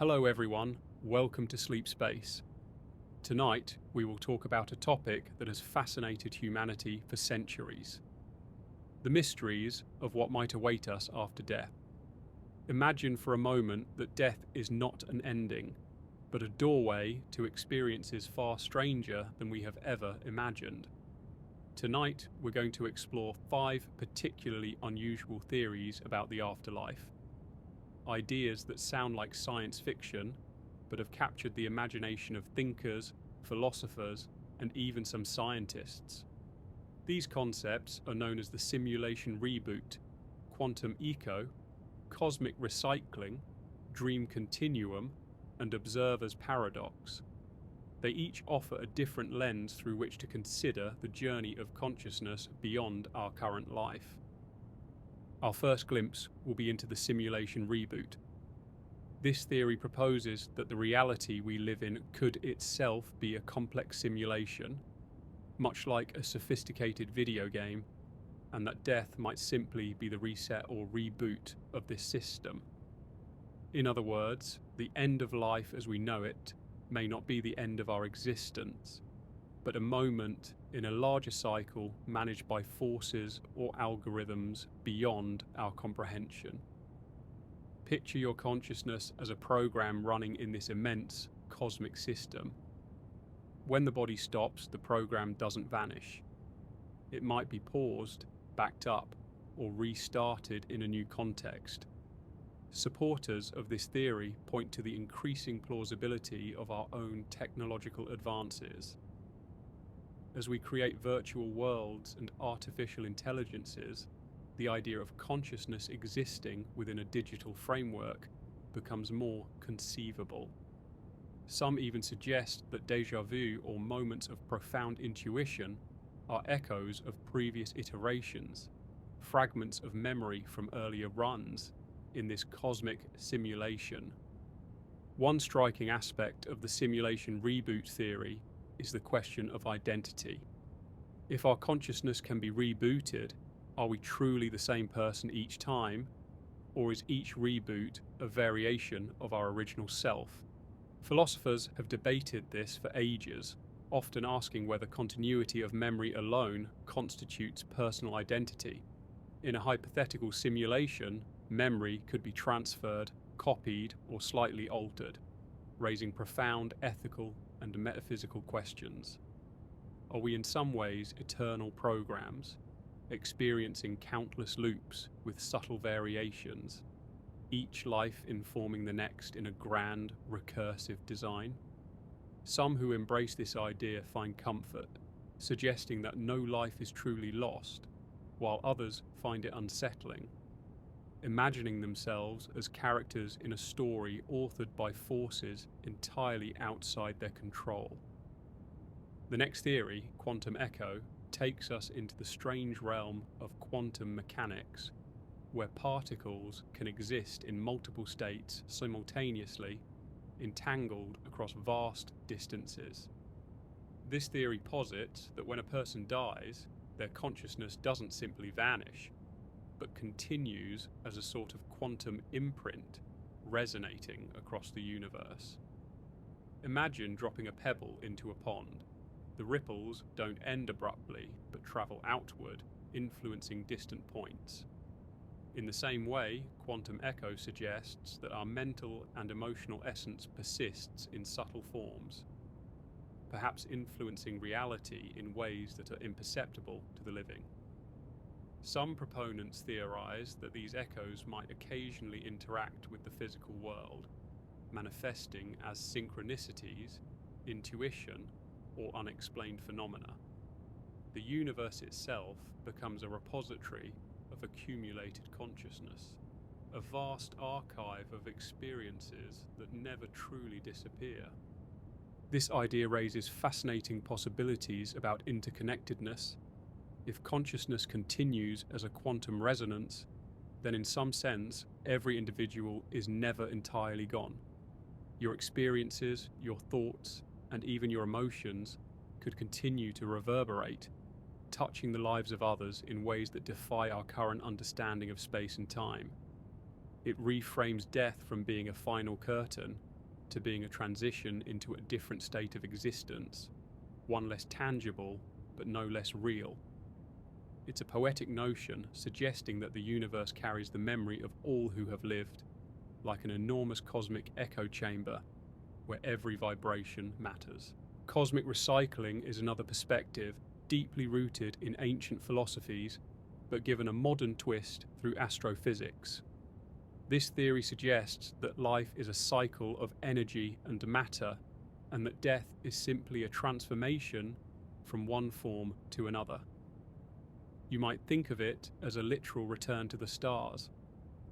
Hello everyone, welcome to Sleep Space. Tonight we will talk about a topic that has fascinated humanity for centuries. The mysteries of what might await us after death. Imagine for a moment that death is not an ending, but a doorway to experiences far stranger than we have ever imagined. Tonight we're going to explore 5 particularly unusual theories about the afterlife. Ideas that sound like science fiction, but have captured the imagination of thinkers, philosophers, and even some scientists. These concepts are known as the Simulation Reboot, Quantum Echo, Cosmic Recycling, Dream Continuum, and Observer's Paradox. They each offer a different lens through which to consider the journey of consciousness beyond our current life. Our first glimpse will be into the simulation reboot. This theory proposes that the reality we live in could itself be a complex simulation, much like a sophisticated video game, and that death might simply be the reset or reboot of this system. In other words, the end of life as we know it may not be the end of our existence, but a moment in a larger cycle managed by forces or algorithms beyond our comprehension. Picture your consciousness as a program running in this immense cosmic system. When the body stops, the program doesn't vanish. It might be paused, backed up, or restarted in a new context. Supporters of this theory point to the increasing plausibility of our own technological advances. As we create virtual worlds and artificial intelligences, the idea of consciousness existing within a digital framework becomes more conceivable. Some even suggest that déjà vu or moments of profound intuition are echoes of previous iterations, fragments of memory from earlier runs in this cosmic simulation. One striking aspect of the simulation reboot theory is the question of identity. If our consciousness can be rebooted, are we truly the same person each time, or is each reboot a variation of our original self? Philosophers have debated this for ages, often asking whether continuity of memory alone constitutes personal identity. In a hypothetical simulation, memory could be transferred, copied, or slightly altered, raising profound ethical and metaphysical questions. Are we in some ways eternal programs, experiencing countless loops with subtle variations, each life informing the next in a grand, recursive design? Some who embrace this idea find comfort, suggesting that no life is truly lost, while others find it unsettling, imagining themselves as characters in a story authored by forces entirely outside their control. The next theory, quantum echo, takes us into the strange realm of quantum mechanics, where particles can exist in multiple states simultaneously, entangled across vast distances. This theory posits that when a person dies, their consciousness doesn't simply vanish, but continues as a sort of quantum imprint, resonating across the universe. Imagine dropping a pebble into a pond. The ripples don't end abruptly, but travel outward, influencing distant points. In the same way, quantum echo suggests that our mental and emotional essence persists in subtle forms, perhaps influencing reality in ways that are imperceptible to the living. Some proponents theorize that these echoes might occasionally interact with the physical world, manifesting as synchronicities, intuition, or unexplained phenomena. The universe itself becomes a repository of accumulated consciousness, a vast archive of experiences that never truly disappear. This idea raises fascinating possibilities about interconnectedness. If consciousness continues as a quantum resonance, then in some sense, every individual is never entirely gone. Your experiences, your thoughts, and even your emotions could continue to reverberate, touching the lives of others in ways that defy our current understanding of space and time. It reframes death from being a final curtain to being a transition into a different state of existence, one less tangible but no less real. It's a poetic notion suggesting that the universe carries the memory of all who have lived, like an enormous cosmic echo chamber where every vibration matters. Cosmic recycling is another perspective deeply rooted in ancient philosophies, but given a modern twist through astrophysics. This theory suggests that life is a cycle of energy and matter, and that death is simply a transformation from one form to another. You might think of it as a literal return to the stars.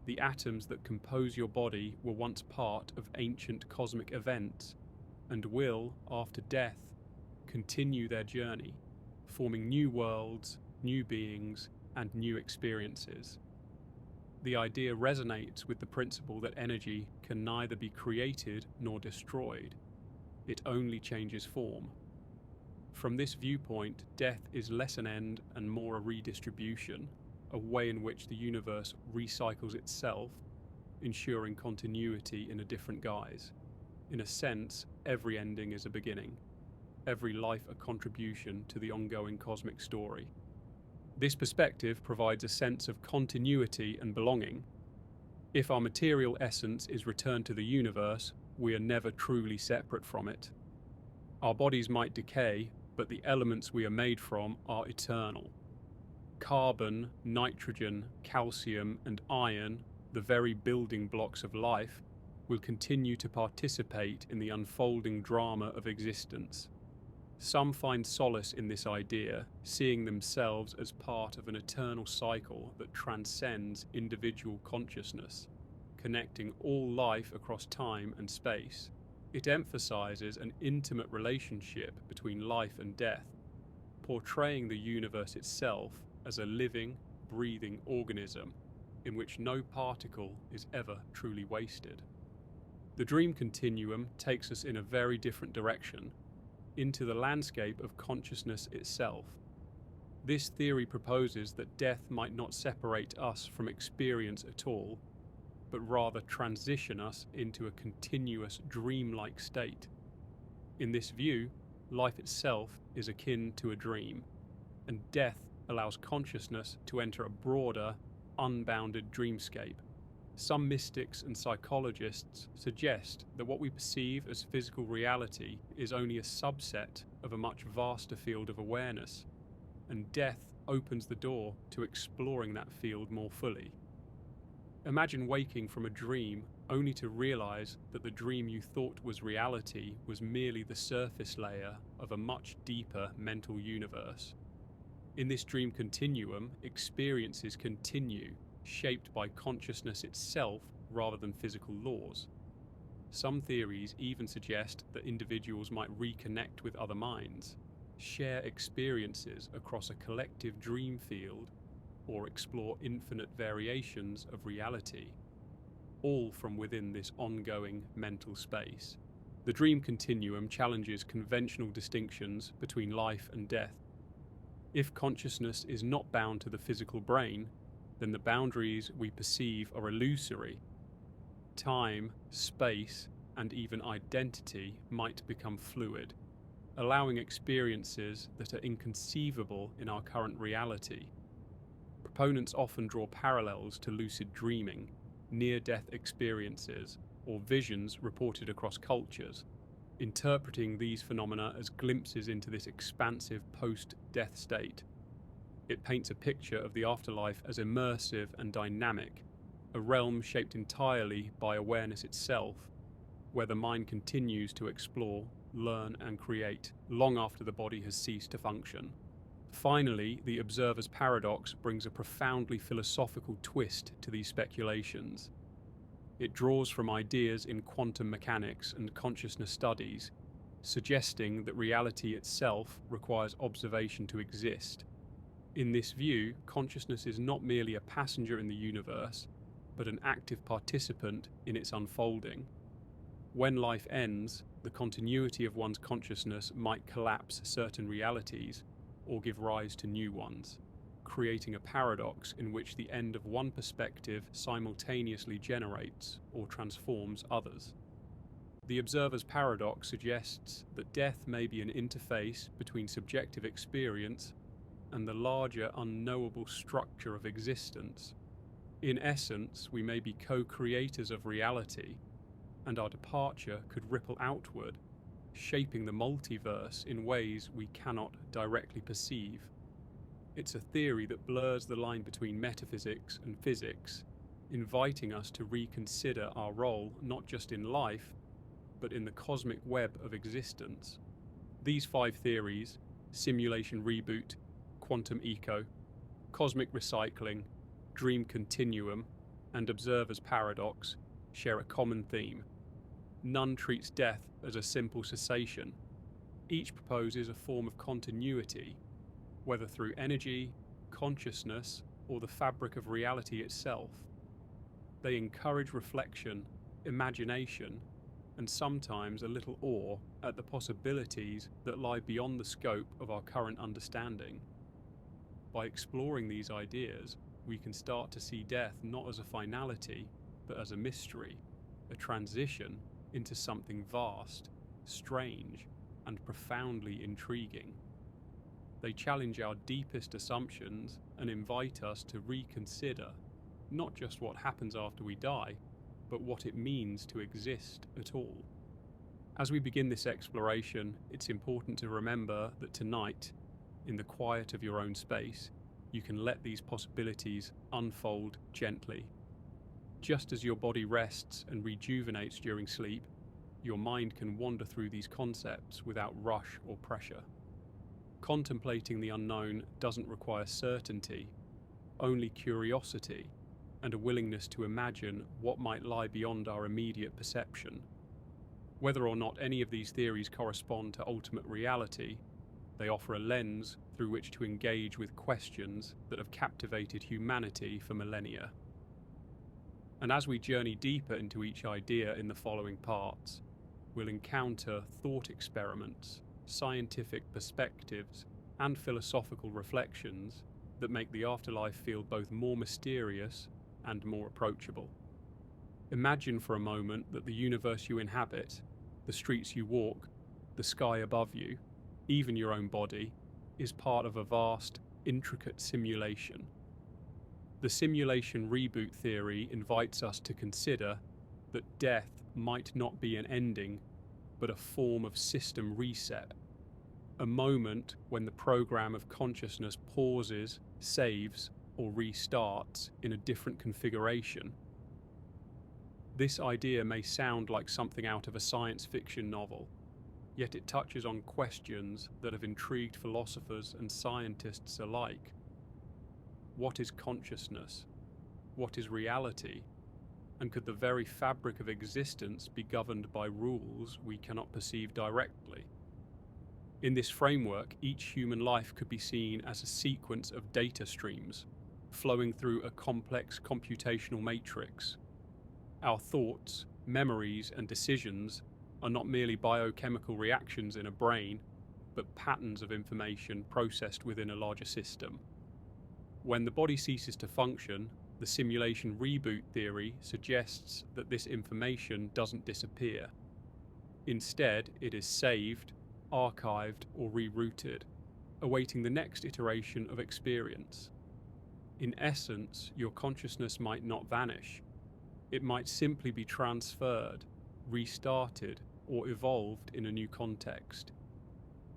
The atoms that compose your body were once part of ancient cosmic events, and will, after death, continue their journey, forming new worlds, new beings, and new experiences. The idea resonates with the principle that energy can neither be created nor destroyed. It only changes form. From this viewpoint, death is less an end and more a redistribution, a way in which the universe recycles itself, ensuring continuity in a different guise. In a sense, every ending is a beginning, every life a contribution to the ongoing cosmic story. This perspective provides a sense of continuity and belonging. If our material essence is returned to the universe, we are never truly separate from it. Our bodies might decay, but the elements we are made from are eternal. Carbon, nitrogen, calcium, and iron, the very building blocks of life, will continue to participate in the unfolding drama of existence. Some find solace in this idea, seeing themselves as part of an eternal cycle that transcends individual consciousness, connecting all life across time and space. It emphasizes an intimate relationship between life and death, portraying the universe itself as a living, breathing organism in which no particle is ever truly wasted. The dream continuum takes us in a very different direction, into the landscape of consciousness itself. This theory proposes that death might not separate us from experience at all, but rather transition us into a continuous dreamlike state. In this view, life itself is akin to a dream, and death allows consciousness to enter a broader, unbounded dreamscape. Some mystics and psychologists suggest that what we perceive as physical reality is only a subset of a much vaster field of awareness, and death opens the door to exploring that field more fully. Imagine waking from a dream only to realize that the dream you thought was reality was merely the surface layer of a much deeper mental universe. In this dream continuum, experiences continue, shaped by consciousness itself rather than physical laws. Some theories even suggest that individuals might reconnect with other minds, share experiences across a collective dream field, or explore infinite variations of reality, all from within this ongoing mental space. The dream continuum challenges conventional distinctions between life and death. If consciousness is not bound to the physical brain, then the boundaries we perceive are illusory. Time, space, and even identity might become fluid, allowing experiences that are inconceivable in our current reality. Proponents often draw parallels to lucid dreaming, near-death experiences, or visions reported across cultures, interpreting these phenomena as glimpses into this expansive post-death state. It paints a picture of the afterlife as immersive and dynamic, a realm shaped entirely by awareness itself, where the mind continues to explore, learn, and create long after the body has ceased to function. Finally, the observer's paradox brings a profoundly philosophical twist to these speculations. It draws from ideas in quantum mechanics and consciousness studies, suggesting that reality itself requires observation to exist. In this view, consciousness is not merely a passenger in the universe, but an active participant in its unfolding. When life ends, the continuity of one's consciousness might collapse certain realities or give rise to new ones, creating a paradox in which the end of one perspective simultaneously generates or transforms others. The observer's paradox suggests that death may be an interface between subjective experience and the larger unknowable structure of existence. In essence, we may be co-creators of reality, and our departure could ripple outward, shaping the multiverse in ways we cannot directly perceive. It's a theory that blurs the line between metaphysics and physics, inviting us to reconsider our role not just in life, but in the cosmic web of existence. These 5 theories, simulation reboot, quantum echo, cosmic recycling, dream continuum, and observer's paradox, share a common theme. None treats death as a simple cessation. Each proposes a form of continuity, whether through energy, consciousness, or the fabric of reality itself. They encourage reflection, imagination, and sometimes a little awe at the possibilities that lie beyond the scope of our current understanding. By exploring these ideas, we can start to see death not as a finality, but as a mystery, a transition into something vast, strange, and profoundly intriguing. They challenge our deepest assumptions and invite us to reconsider not just what happens after we die, but what it means to exist at all. As we begin this exploration, it's important to remember that tonight, in the quiet of your own space, you can let these possibilities unfold gently. Just as your body rests and rejuvenates during sleep, your mind can wander through these concepts without rush or pressure. Contemplating the unknown doesn't require certainty, only curiosity and a willingness to imagine what might lie beyond our immediate perception. Whether or not any of these theories correspond to ultimate reality, they offer a lens through which to engage with questions that have captivated humanity for millennia. And as we journey deeper into each idea in the following parts, we'll encounter thought experiments, scientific perspectives, and philosophical reflections that make the afterlife feel both more mysterious and more approachable. Imagine for a moment that the universe you inhabit, the streets you walk, the sky above you, even your own body, is part of a vast, intricate simulation. The simulation reboot theory invites us to consider that death might not be an ending, but a form of system reset, a moment when the program of consciousness pauses, saves, or restarts in a different configuration. This idea may sound like something out of a science fiction novel, yet it touches on questions that have intrigued philosophers and scientists alike. What is consciousness? What is reality? And could the very fabric of existence be governed by rules we cannot perceive directly? In this framework, each human life could be seen as a sequence of data streams, flowing through a complex computational matrix. Our thoughts, memories, and decisions are not merely biochemical reactions in a brain, but patterns of information processed within a larger system. When the body ceases to function, the simulation reboot theory suggests that this information doesn't disappear. Instead, it is saved, archived, or rerouted, awaiting the next iteration of experience. In essence, your consciousness might not vanish. It might simply be transferred, restarted, or evolved in a new context.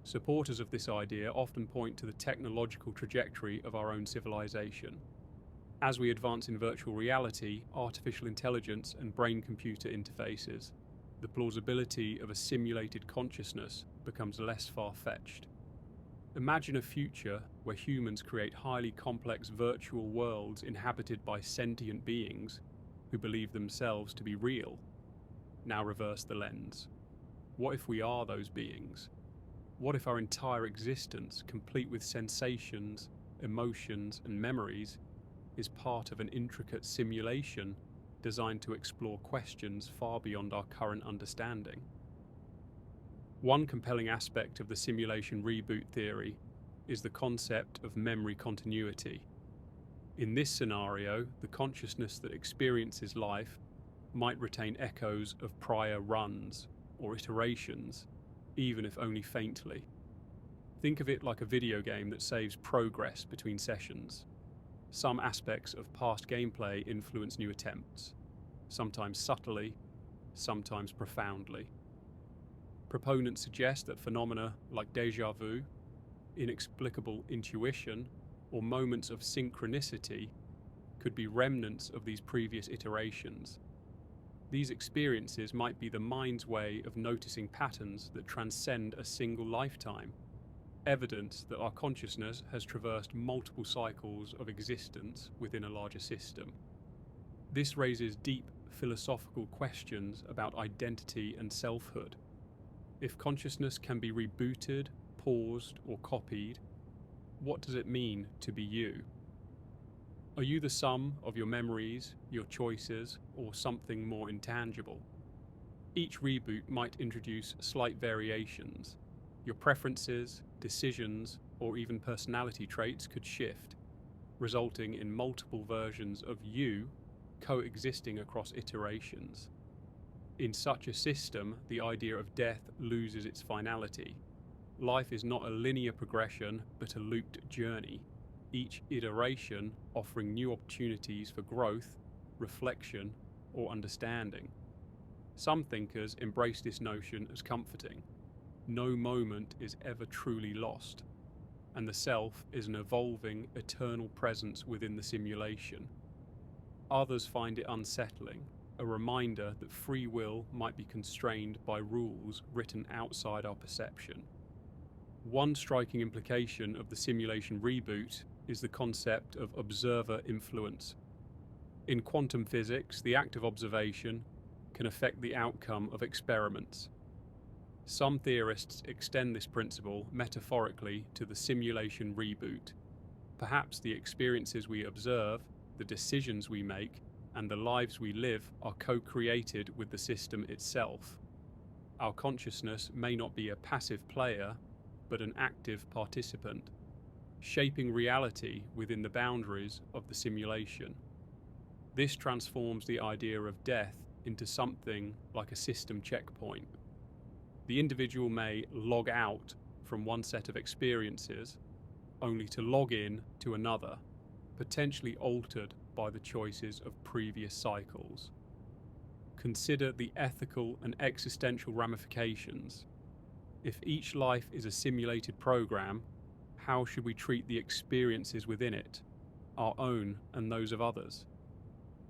Supporters of this idea often point to the technological trajectory of our own civilization. As we advance in virtual reality, artificial intelligence, and brain-computer interfaces, the plausibility of a simulated consciousness becomes less far-fetched. Imagine a future where humans create highly complex virtual worlds inhabited by sentient beings who believe themselves to be real. Now reverse the lens. What if we are those beings? What if our entire existence, complete with sensations, emotions, and memories, is part of an intricate simulation designed to explore questions far beyond our current understanding? One compelling aspect of the simulation reboot theory is the concept of memory continuity. In this scenario, the consciousness that experiences life might retain echoes of prior runs, or iterations, even if only faintly. Think of it like a video game that saves progress between sessions. Some aspects of past gameplay influence new attempts, sometimes subtly, sometimes profoundly. Proponents suggest that phenomena like déjà vu, inexplicable intuition, or moments of synchronicity could be remnants of these previous iterations. These experiences might be the mind's way of noticing patterns that transcend a single lifetime, evidence that our consciousness has traversed multiple cycles of existence within a larger system. This raises deep philosophical questions about identity and selfhood. If consciousness can be rebooted, paused, or copied, what does it mean to be you? Are you the sum of your memories, your choices, or something more intangible? Each reboot might introduce slight variations. Your preferences, decisions, or even personality traits could shift, resulting in multiple versions of you coexisting across iterations. In such a system, the idea of death loses its finality. Life is not a linear progression, but a looped journey, each iteration offering new opportunities for growth, reflection, or understanding. Some thinkers embrace this notion as comforting. No moment is ever truly lost, and the self is an evolving, eternal presence within the simulation. Others find it unsettling, a reminder that free will might be constrained by rules written outside our perception. One striking implication of the simulation reboot is the concept of observer influence. In quantum physics, the act of observation can affect the outcome of experiments. Some theorists extend this principle metaphorically to the simulation reboot. Perhaps the experiences we observe, the decisions we make, and the lives we live are co-created with the system itself. Our consciousness may not be a passive player, but an active participant, shaping reality within the boundaries of the simulation. This transforms the idea of death into something like a system checkpoint. The individual may log out from one set of experiences, only to log in to another, potentially altered by the choices of previous cycles. Consider the ethical and existential ramifications. If each life is a simulated program, how should we treat the experiences within it, our own and those of others?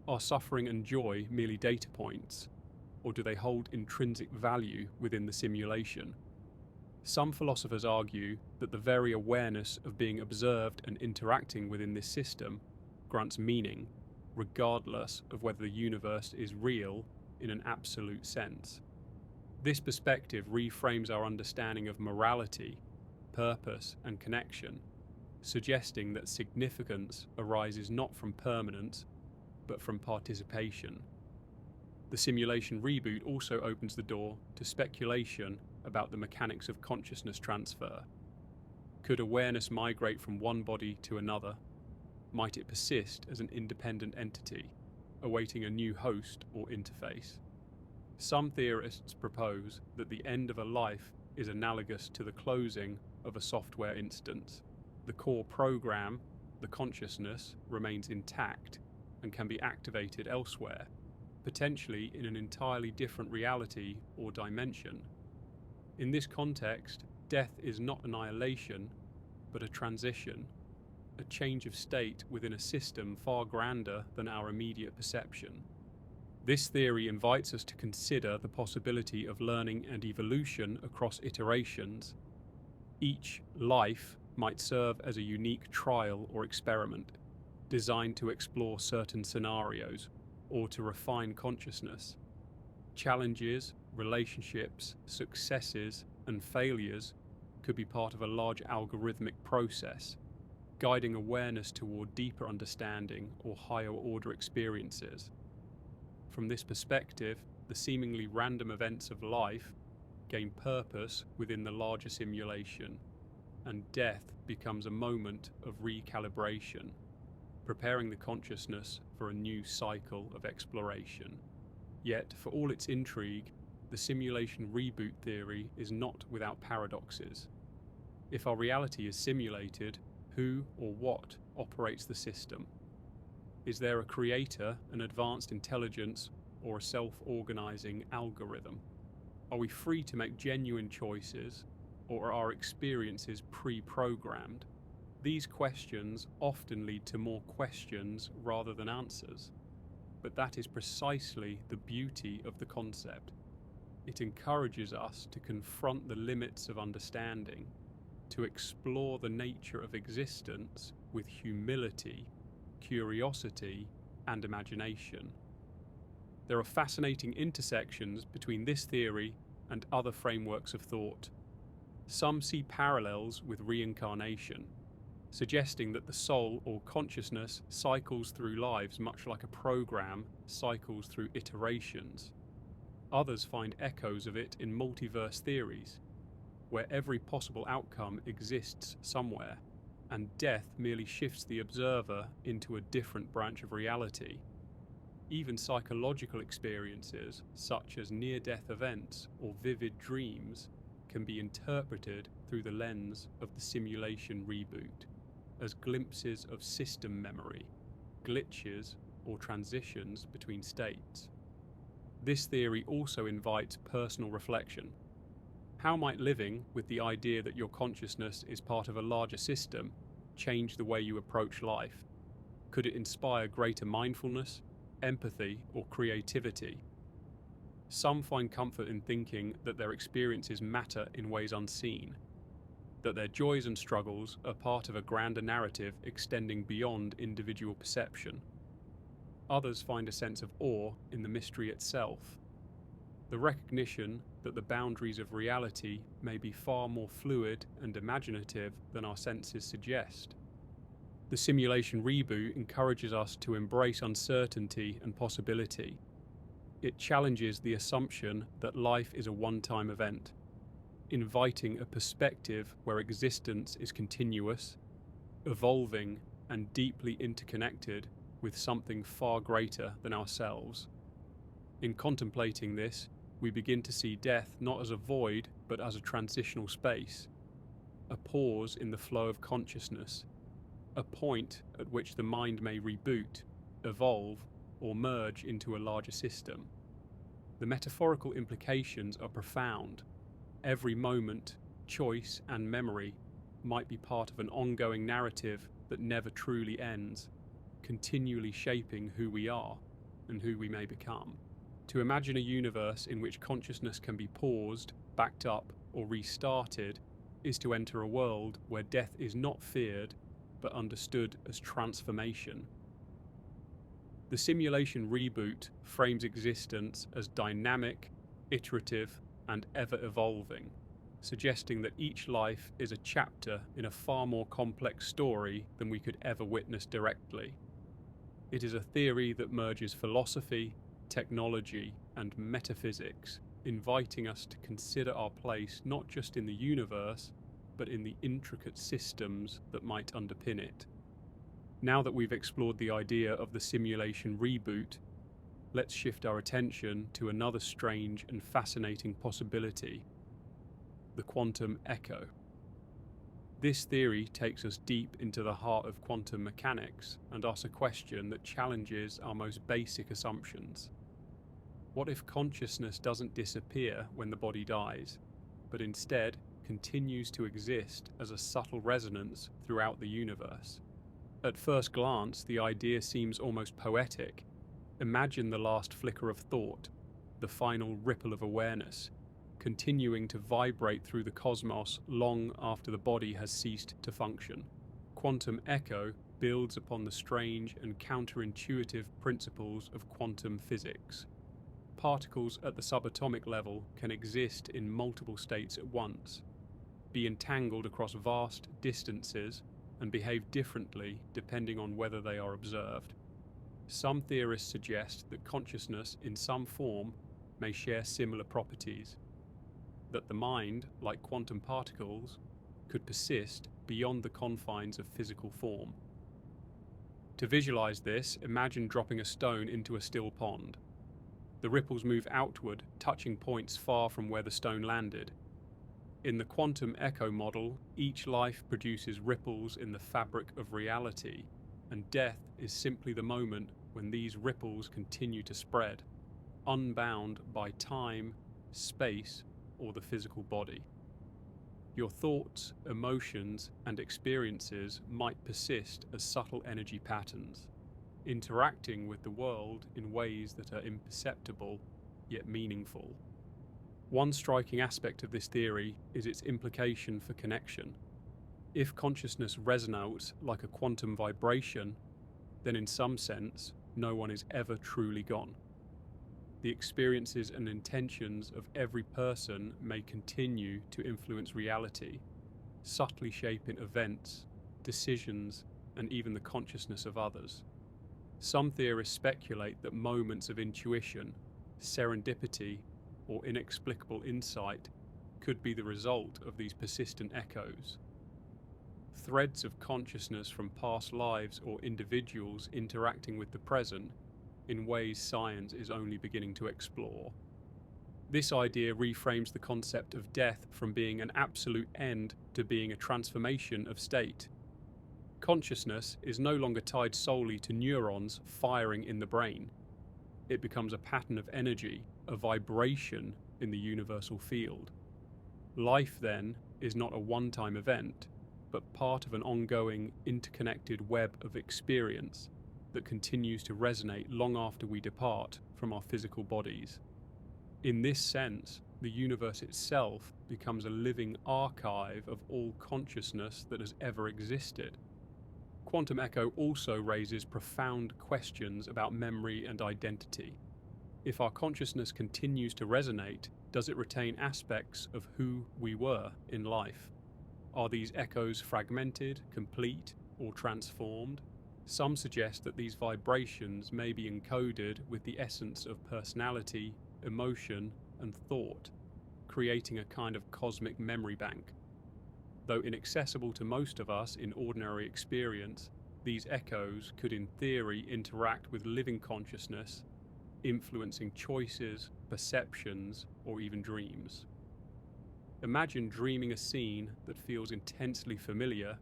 Are suffering and joy merely data points, or do they hold intrinsic value within the simulation? Some philosophers argue that the very awareness of being observed and interacting within this system grants meaning, regardless of whether the universe is real in an absolute sense. This perspective reframes our understanding of morality, purpose, and connection, suggesting that significance arises not from permanence, but from participation. The simulation reboot also opens the door to speculation about the mechanics of consciousness transfer. Could awareness migrate from one body to another? Might it persist as an independent entity, awaiting a new host or interface? Some theorists propose that the end of a life is analogous to the closing of a software instance. The core program, the consciousness, remains intact and can be activated elsewhere, potentially in an entirely different reality or dimension. In this context, death is not annihilation, but a transition, a change of state within a system far grander than our immediate perception. This theory invites us to consider the possibility of learning and evolution across iterations. Each life might serve as a unique trial or experiment, designed to explore certain scenarios or to refine consciousness. Challenges, relationships, successes, and failures could be part of a large algorithmic process, guiding awareness toward deeper understanding or higher order experiences. From this perspective, the seemingly random events of life gain purpose within the larger simulation, and death becomes a moment of recalibration, preparing the consciousness for a new cycle of exploration. Yet, for all its intrigue, the simulation reboot theory is not without paradoxes. If our reality is simulated, who or what operates the system? Is there a creator, an advanced intelligence, or a self-organizing algorithm? Are we free to make genuine choices, or are our experiences pre-programmed? These questions often lead to more questions rather than answers. But that is precisely the beauty of the concept. It encourages us to confront the limits of understanding, to explore the nature of existence with humility, curiosity, and imagination. There are fascinating intersections between this theory and other frameworks of thought. Some see parallels with reincarnation, suggesting that the soul or consciousness cycles through lives much like a program cycles through iterations. Others find echoes of it in multiverse theories, where every possible outcome exists somewhere, and death merely shifts the observer into a different branch of reality. Even psychological experiences, such as near-death events or vivid dreams, can be interpreted through the lens of the simulation reboot, as glimpses of system memory, glitches, or transitions between states. This theory also invites personal reflection. How might living with the idea that your consciousness is part of a larger system change the way you approach life? Could it inspire greater mindfulness, empathy, or creativity? Some find comfort in thinking that their experiences matter in ways unseen, that their joys and struggles are part of a grander narrative extending beyond individual perception. Others find a sense of awe in the mystery itself, the recognition that the boundaries of reality may be far more fluid and imaginative than our senses suggest. The simulation reboot encourages us to embrace uncertainty and possibility. It challenges the assumption that life is a one-time event, inviting a perspective where existence is continuous, evolving, and deeply interconnected with something far greater than ourselves. In contemplating this, we begin to see death not as a void but as a transitional space, a pause in the flow of consciousness, a point at which the mind may reboot, evolve, or merge into a larger system. The metaphorical implications are profound. Every moment, choice, and memory might be part of an ongoing narrative that never truly ends, continually shaping who we are and who we may become. To imagine a universe in which consciousness can be paused, backed up, or restarted is to enter a world where death is not feared but understood as transformation. The simulation reboot frames existence as dynamic, iterative, and ever-evolving, suggesting that each life is a chapter in a far more complex story than we could ever witness directly. It is a theory that merges philosophy, technology, and metaphysics, inviting us to consider our place not just in the universe, but in the intricate systems that might underpin it. Now that we've explored the idea of the simulation reboot, let's shift our attention to another strange and fascinating possibility: the quantum echo. This theory takes us deep into the heart of quantum mechanics and asks a question that challenges our most basic assumptions. What if consciousness doesn't disappear when the body dies, but instead continues to exist as a subtle resonance throughout the universe? At first glance, the idea seems almost poetic. Imagine the last flicker of thought, the final ripple of awareness, continuing to vibrate through the cosmos long after the body has ceased to function. Quantum echo builds upon the strange and counterintuitive principles of quantum physics. Particles at the subatomic level can exist in multiple states at once, be entangled across vast distances, and behave differently depending on whether they are observed. Some theorists suggest that consciousness in some form may share similar properties, that the mind, like quantum particles, could persist beyond the confines of physical form. To visualize this, imagine dropping a stone into a still pond. The ripples move outward, touching points far from where the stone landed. In the quantum echo model, each life produces ripples in the fabric of reality, and death is simply the moment when these ripples continue to spread, unbound by time, space, or the physical body. Your thoughts, emotions, and experiences might persist as subtle energy patterns, interacting with the world in ways that are imperceptible yet meaningful. One striking aspect of this theory is its implication for connection. If consciousness resonates like a quantum vibration, then in some sense, no one is ever truly gone. The experiences and intentions of every person may continue to influence reality, subtly shaping events, decisions, and even the consciousness of others. Some theorists speculate that moments of intuition, serendipity, or inexplicable insight could be the result of these persistent echoes. Threads of consciousness from past lives or individuals interacting with the present in ways science is only beginning to explore. This idea reframes the concept of death from being an absolute end to being a transformation of state. Consciousness is no longer tied solely to neurons firing in the brain. It becomes a pattern of energy, a vibration in the universal field. Life, then, is not a one-time event, but part of an ongoing, interconnected web of experience that continues to resonate long after we depart from our physical bodies. In this sense, the universe itself becomes a living archive of all consciousness that has ever existed. Quantum echo also raises profound questions about memory and identity. If our consciousness continues to resonate, does it retain aspects of who we were in life? Are these echoes fragmented, complete, or transformed? Some suggest that these vibrations may be encoded with the essence of personality, emotion, and thought, creating a kind of cosmic memory bank. Though inaccessible to most of us in ordinary experience, these echoes could in theory interact with living consciousness, influencing choices, perceptions, or even dreams. Imagine dreaming a scene that feels intensely familiar,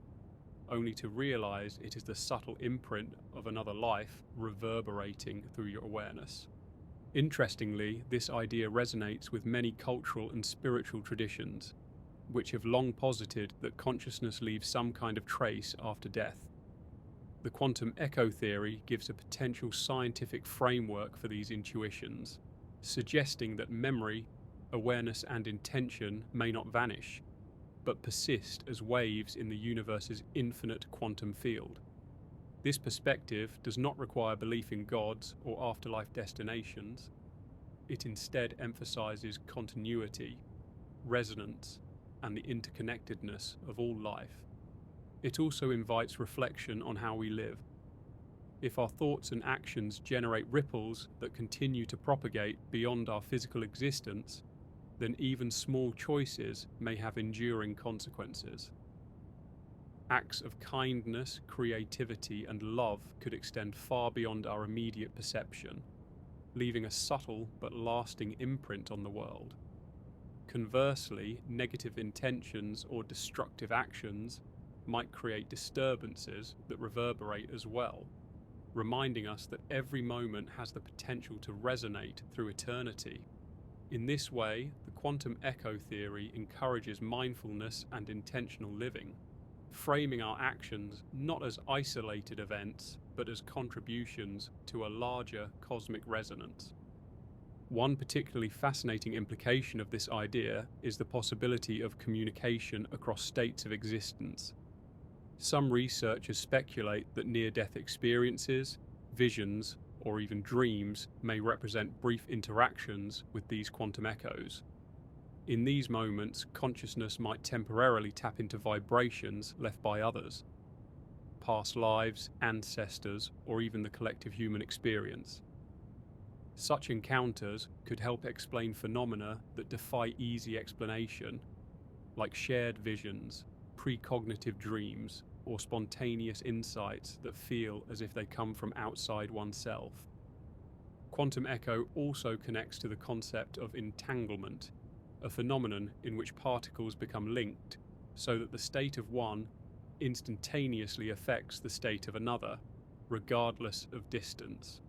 only to realize it is the subtle imprint of another life reverberating through your awareness. Interestingly, this idea resonates with many cultural and spiritual traditions, which have long posited that consciousness leaves some kind of trace after death. The quantum echo theory gives a potential scientific framework for these intuitions, suggesting that memory, awareness, and intention may not vanish, but persist as waves in the universe's infinite quantum field. This perspective does not require belief in gods or afterlife destinations. It instead emphasizes continuity, resonance, and the interconnectedness of all life. It also invites reflection on how we live. If our thoughts and actions generate ripples that continue to propagate beyond our physical existence, then even small choices may have enduring consequences. Acts of kindness, creativity, and love could extend far beyond our immediate perception, leaving a subtle but lasting imprint on the world. Conversely, negative intentions or destructive actions might create disturbances that reverberate as well, reminding us that every moment has the potential to resonate through eternity. In this way, the quantum echo theory encourages mindfulness and intentional living, framing our actions not as isolated events, but as contributions to a larger cosmic resonance. One particularly fascinating implication of this idea is the possibility of communication across states of existence. Some researchers speculate that near-death experiences, visions, or even dreams may represent brief interactions with these quantum echoes. In these moments, consciousness might temporarily tap into vibrations left by others, past lives, ancestors, or even the collective human experience. Such encounters could help explain phenomena that defy easy explanation, like shared visions, precognitive dreams, or spontaneous insights that feel as if they come from outside oneself. quantum echo also connects to the concept of entanglement, a phenomenon in which particles become linked so that the state of one instantaneously affects the state of another, regardless of distance.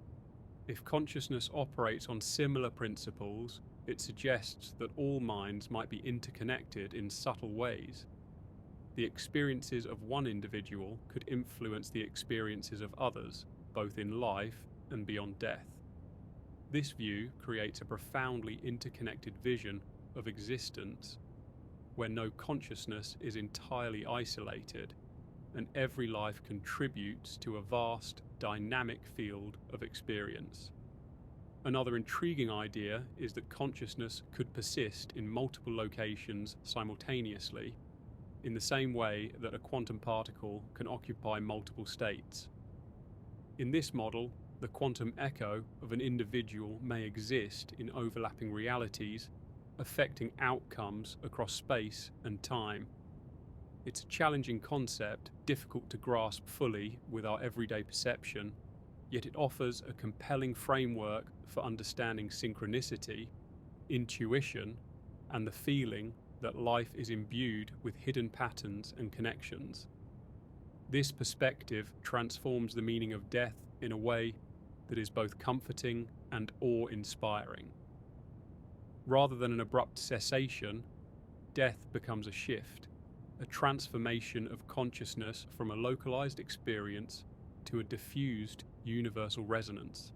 If consciousness operates on similar principles, it suggests that all minds might be interconnected in subtle ways. The experiences of one individual could influence the experiences of others, both in life and beyond death. This view creates a profoundly interconnected vision of existence where no consciousness is entirely isolated and every life contributes to a vast, dynamic field of experience. Another intriguing idea is that consciousness could persist in multiple locations simultaneously, in the same way that a quantum particle can occupy multiple states. In this model, the quantum echo of an individual may exist in overlapping realities, affecting outcomes across space and time. It's a challenging concept, difficult to grasp fully with our everyday perception, yet it offers a compelling framework for understanding synchronicity, intuition, and the feeling that life is imbued with hidden patterns and connections. This perspective transforms the meaning of death in a way that is both comforting and awe-inspiring. Rather than an abrupt cessation, death becomes a shift, a transformation of consciousness from a localized experience to a diffused universal resonance.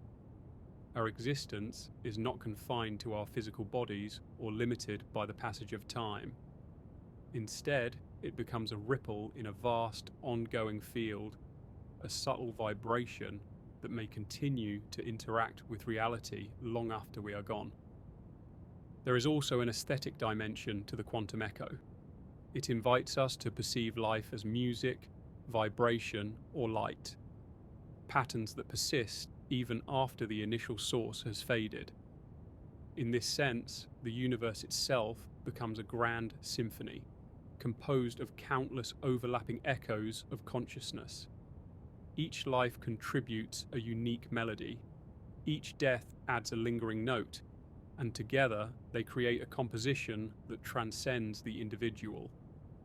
Our existence is not confined to our physical bodies or limited by the passage of time. Instead, it becomes a ripple in a vast, ongoing field, a subtle vibration that may continue to interact with reality long after we are gone. There is also an aesthetic dimension to the quantum echo. It invites us to perceive life as music, vibration, or light, patterns that persist even after the initial source has faded. In this sense, the universe itself becomes a grand symphony, composed of countless overlapping echoes of consciousness. Each life contributes a unique melody. Each death adds a lingering note, and together they create a composition that transcends the individual,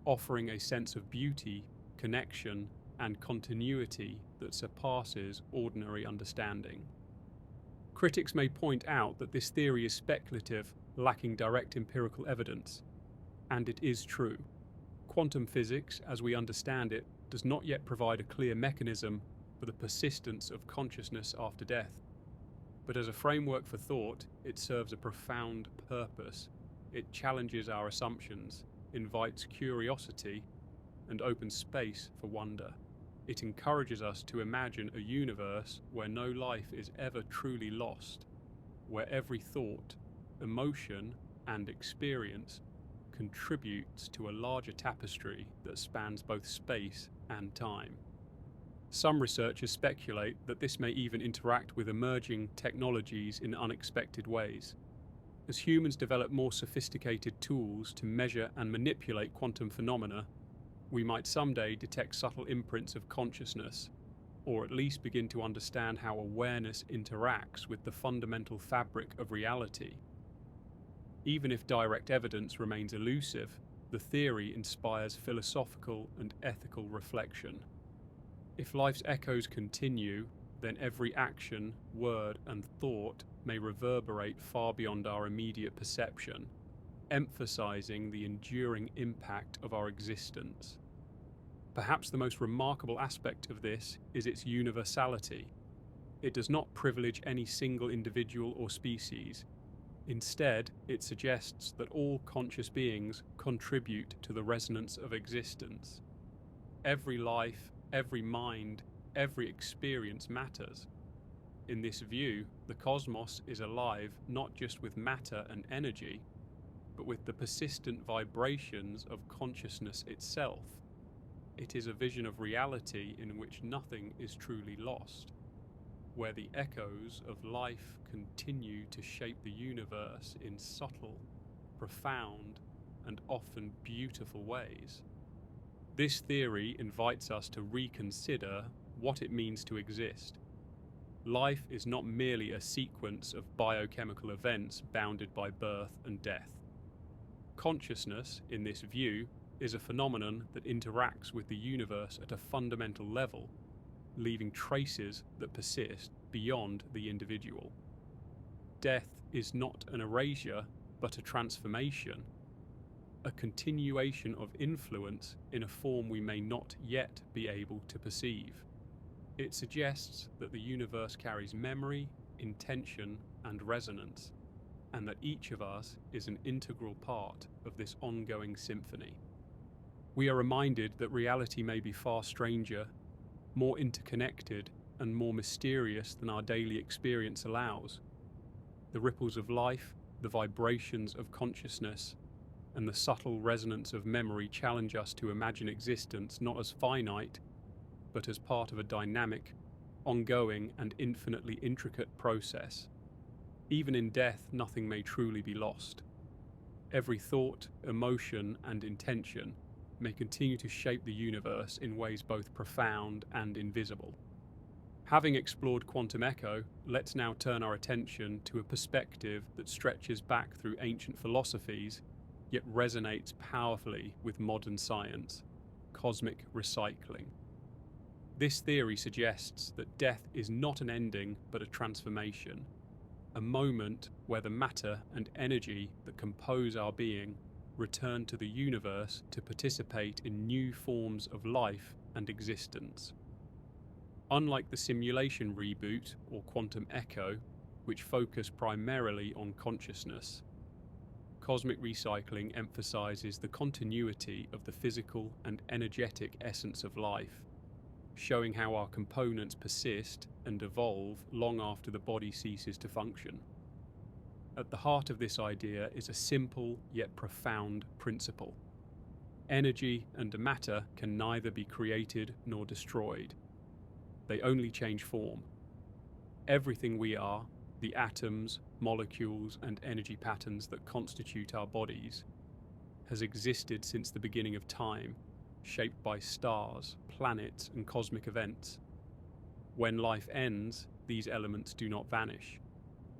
offering a sense of beauty, connection, and continuity that surpasses ordinary understanding. Critics may point out that this theory is speculative, lacking direct empirical evidence, and it is true. Quantum physics, as we understand it, does not yet provide a clear mechanism for the persistence of consciousness after death. But as a framework for thought, it serves a profound purpose. It challenges our assumptions, invites curiosity, and opens space for wonder. It encourages us to imagine a universe where no life is ever truly lost, where every thought, emotion, and experience contributes to a larger tapestry that spans both space and time. Some researchers speculate that this may even interact with emerging technologies in unexpected ways. As humans develop more sophisticated tools to measure and manipulate quantum phenomena, we might someday detect subtle imprints of consciousness, or at least begin to understand how awareness interacts with the fundamental fabric of reality. Even if direct evidence remains elusive, the theory inspires philosophical and ethical reflection. If life's echoes continue, then every action, word, and thought may reverberate far beyond our immediate perception, emphasizing the enduring impact of our existence. Perhaps the most remarkable aspect of this is its universality. It does not privilege any single individual or species. Instead, it suggests that all conscious beings contribute to the resonance of existence. Every life, every mind, every experience matters. In this view, the cosmos is alive not just with matter and energy, but with the persistent vibrations of consciousness itself. It is a vision of reality in which nothing is truly lost, where the echoes of life continue to shape the universe in subtle, profound, and often beautiful ways. This theory invites us to reconsider what it means to exist. Life is not merely a sequence of biochemical events bounded by birth and death. Consciousness, in this view, is a phenomenon that interacts with the universe at a fundamental level, leaving traces that persist beyond the individual. Death is not an erasure, but a transformation, a continuation of influence in a form we may not yet be able to perceive. It suggests that the universe carries memory, intention, and resonance, and that each of us is an integral part of this ongoing symphony. We are reminded that reality may be far stranger, more interconnected, and more mysterious than our daily experience allows. The ripples of life, the vibrations of consciousness, and the subtle resonance of memory challenge us to imagine existence not as finite, but as part of a dynamic, ongoing, and infinitely intricate process. Even in death, nothing may truly be lost. Every thought, emotion, and intention may continue to shape the universe in ways both profound and invisible. Having explored quantum echo, let's now turn our attention to a perspective that stretches back through ancient philosophies, yet resonates powerfully with modern science: cosmic recycling. This theory suggests that death is not an ending but a transformation, a moment where the matter and energy that compose our being return to the universe to participate in new forms of life and existence. Unlike the Simulation Reboot or Quantum Echo, which focus primarily on consciousness, cosmic recycling emphasizes the continuity of the physical and energetic essence of life, showing how our components persist and evolve long after the body ceases to function. At the heart of this idea is a simple yet profound principle. Energy and matter can neither be created nor destroyed. They only change form. Everything we are, the atoms, molecules, and energy patterns that constitute our bodies, has existed since the beginning of time, shaped by stars, planets, and cosmic events. When life ends, these elements do not vanish.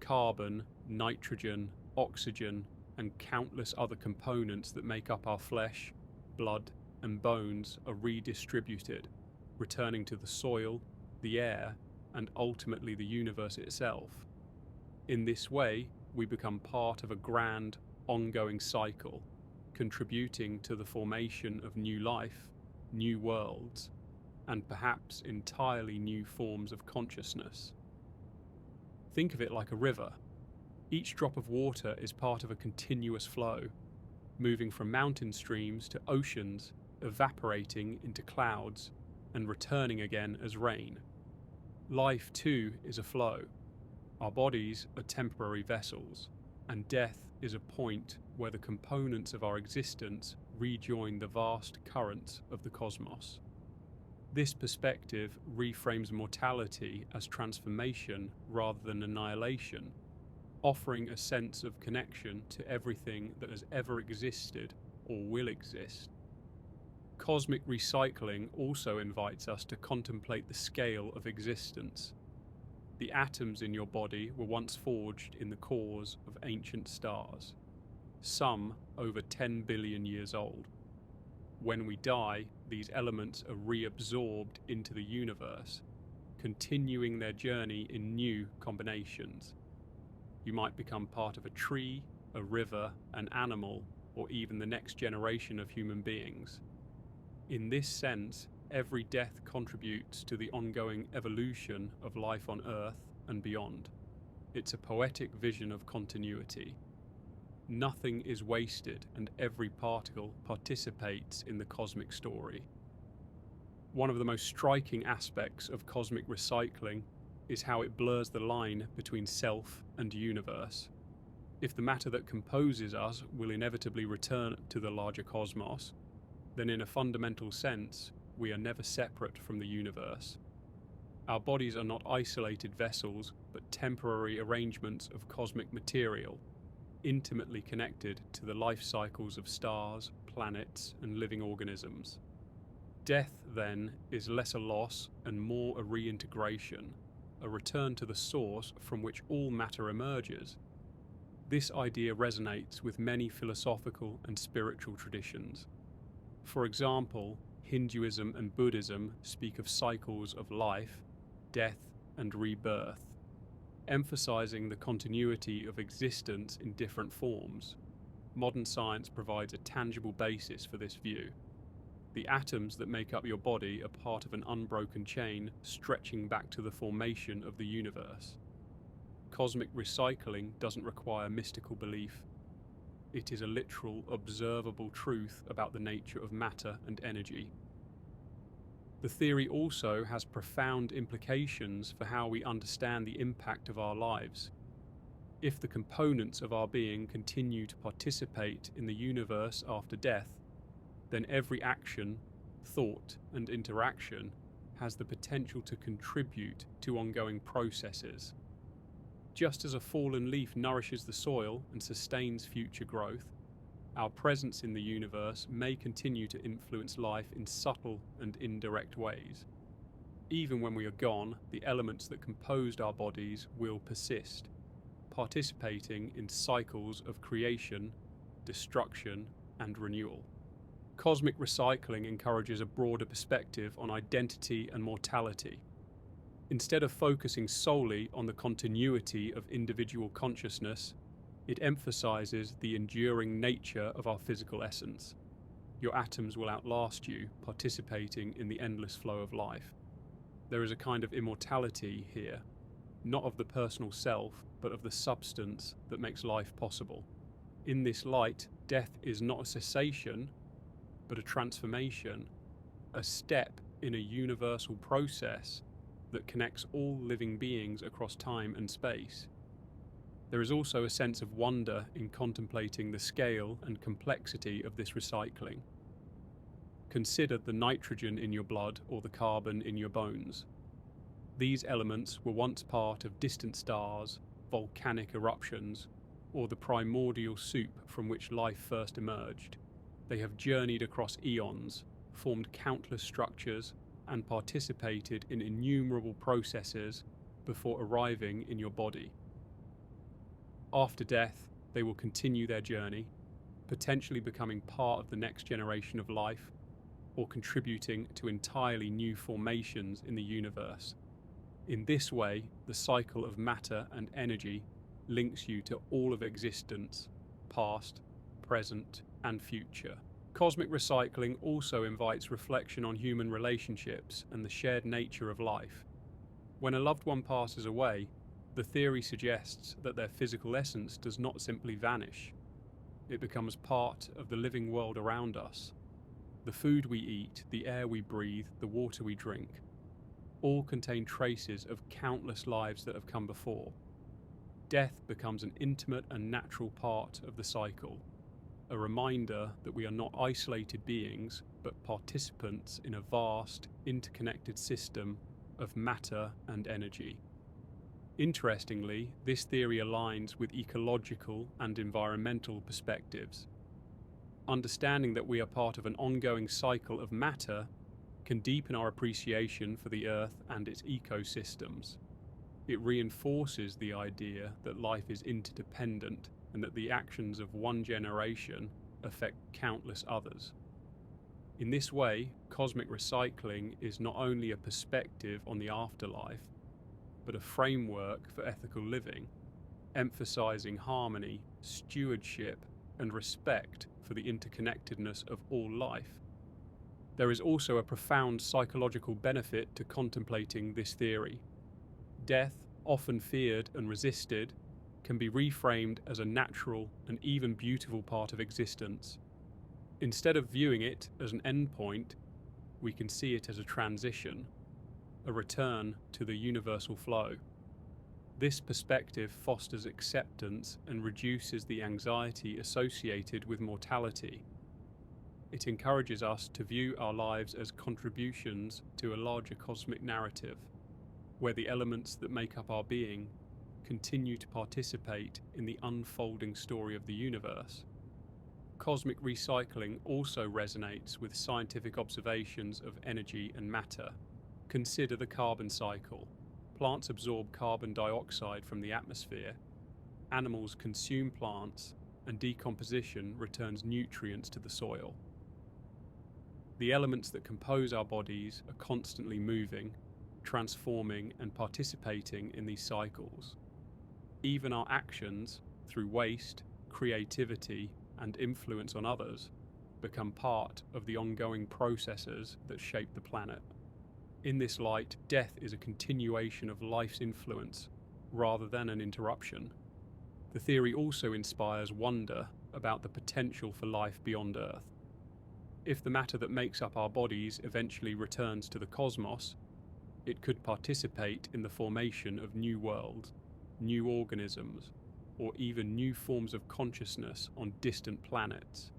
Carbon, nitrogen, oxygen, and countless other components that make up our flesh, blood, and bones are redistributed, returning to the soil, the air, and ultimately the universe itself. In this way, we become part of a grand, ongoing cycle, contributing to the formation of new life, new worlds, and perhaps entirely new forms of consciousness. Think of it like a river. Each drop of water is part of a continuous flow, moving from mountain streams to oceans, evaporating into clouds, and returning again as rain. Life, too, is a flow. Our bodies are temporary vessels, and death is a point where the components of our existence rejoin the vast currents of the cosmos. This perspective reframes mortality as transformation rather than annihilation, offering a sense of connection to everything that has ever existed or will exist. Cosmic recycling also invites us to contemplate the scale of existence. The atoms in your body were once forged in the cores of ancient stars, some over 10 billion years old. When we die, these elements are reabsorbed into the universe, continuing their journey in new combinations. You might become part of a tree, a river, an animal, or even the next generation of human beings. In this sense, every death contributes to the ongoing evolution of life on Earth and beyond. It's a poetic vision of continuity. Nothing is wasted, and every particle participates in the cosmic story. One of the most striking aspects of cosmic recycling is how it blurs the line between self and universe. If the matter that composes us will inevitably return to the larger cosmos, then in a fundamental sense, we are never separate from the universe. Our bodies are not isolated vessels, but temporary arrangements of cosmic material, intimately connected to the life cycles of stars, planets, and living organisms. Death, then, is less a loss and more a reintegration, a return to the source from which all matter emerges. This idea resonates with many philosophical and spiritual traditions. For example, Hinduism and Buddhism speak of cycles of life, death, and rebirth, emphasizing the continuity of existence in different forms. Modern science provides a tangible basis for this view. The atoms that make up your body are part of an unbroken chain stretching back to the formation of the universe. Cosmic recycling doesn't require mystical belief. It is a literal, observable truth about the nature of matter and energy. The theory also has profound implications for how we understand the impact of our lives. If the components of our being continue to participate in the universe after death, then every action, thought, and interaction has the potential to contribute to ongoing processes. Just as a fallen leaf nourishes the soil and sustains future growth, our presence in the universe may continue to influence life in subtle and indirect ways. Even when we are gone, the elements that composed our bodies will persist, participating in cycles of creation, destruction, and renewal. Cosmic recycling encourages a broader perspective on identity and mortality. Instead of focusing solely on the continuity of individual consciousness, it emphasizes the enduring nature of our physical essence. Your atoms will outlast you, participating in the endless flow of life. There is a kind of immortality here, not of the personal self, but of the substance that makes life possible. In this light, death is not a cessation, but a transformation, a step in a universal process that connects all living beings across time and space. There is also a sense of wonder in contemplating the scale and complexity of this recycling. Consider the nitrogen in your blood or the carbon in your bones. These elements were once part of distant stars, volcanic eruptions, or the primordial soup from which life first emerged. They have journeyed across eons, formed countless structures, and participated in innumerable processes before arriving in your body. After death, they will continue their journey, potentially becoming part of the next generation of life, or contributing to entirely new formations in the universe. In this way, the cycle of matter and energy links you to all of existence, past, present, and future. Cosmic recycling also invites reflection on human relationships and the shared nature of life. When a loved one passes away, the theory suggests that their physical essence does not simply vanish. It becomes part of the living world around us. The food we eat, the air we breathe, the water we drink, all contain traces of countless lives that have come before. Death becomes an intimate and natural part of the cycle, a reminder that we are not isolated beings, but participants in a vast, interconnected system of matter and energy. Interestingly, this theory aligns with ecological and environmental perspectives. Understanding that we are part of an ongoing cycle of matter can deepen our appreciation for the Earth and its ecosystems. It reinforces the idea that life is interdependent and that the actions of one generation affect countless others. In this way, cosmic recycling is not only a perspective on the afterlife, but a framework for ethical living, emphasizing harmony, stewardship, and respect for the interconnectedness of all life. There is also a profound psychological benefit to contemplating this theory. Death, often feared and resisted, can be reframed as a natural and even beautiful part of existence. Instead of viewing it as an endpoint, we can see it as a transition, a return to the universal flow. This perspective fosters acceptance and reduces the anxiety associated with mortality. It encourages us to view our lives as contributions to a larger cosmic narrative, where the elements that make up our being continue to participate in the unfolding story of the universe. Cosmic recycling also resonates with scientific observations of energy and matter. Consider the carbon cycle. Plants absorb carbon dioxide from the atmosphere, animals consume plants, and decomposition returns nutrients to the soil. The elements that compose our bodies are constantly moving, transforming, and participating in these cycles. Even our actions, through waste, creativity, and influence on others, become part of the ongoing processes that shape the planet. In this light, death is a continuation of life's influence, rather than an interruption. The theory also inspires wonder about the potential for life beyond Earth. If the matter that makes up our bodies eventually returns to the cosmos, it could participate in the formation of new worlds, new organisms, or even new forms of consciousness on distant planets.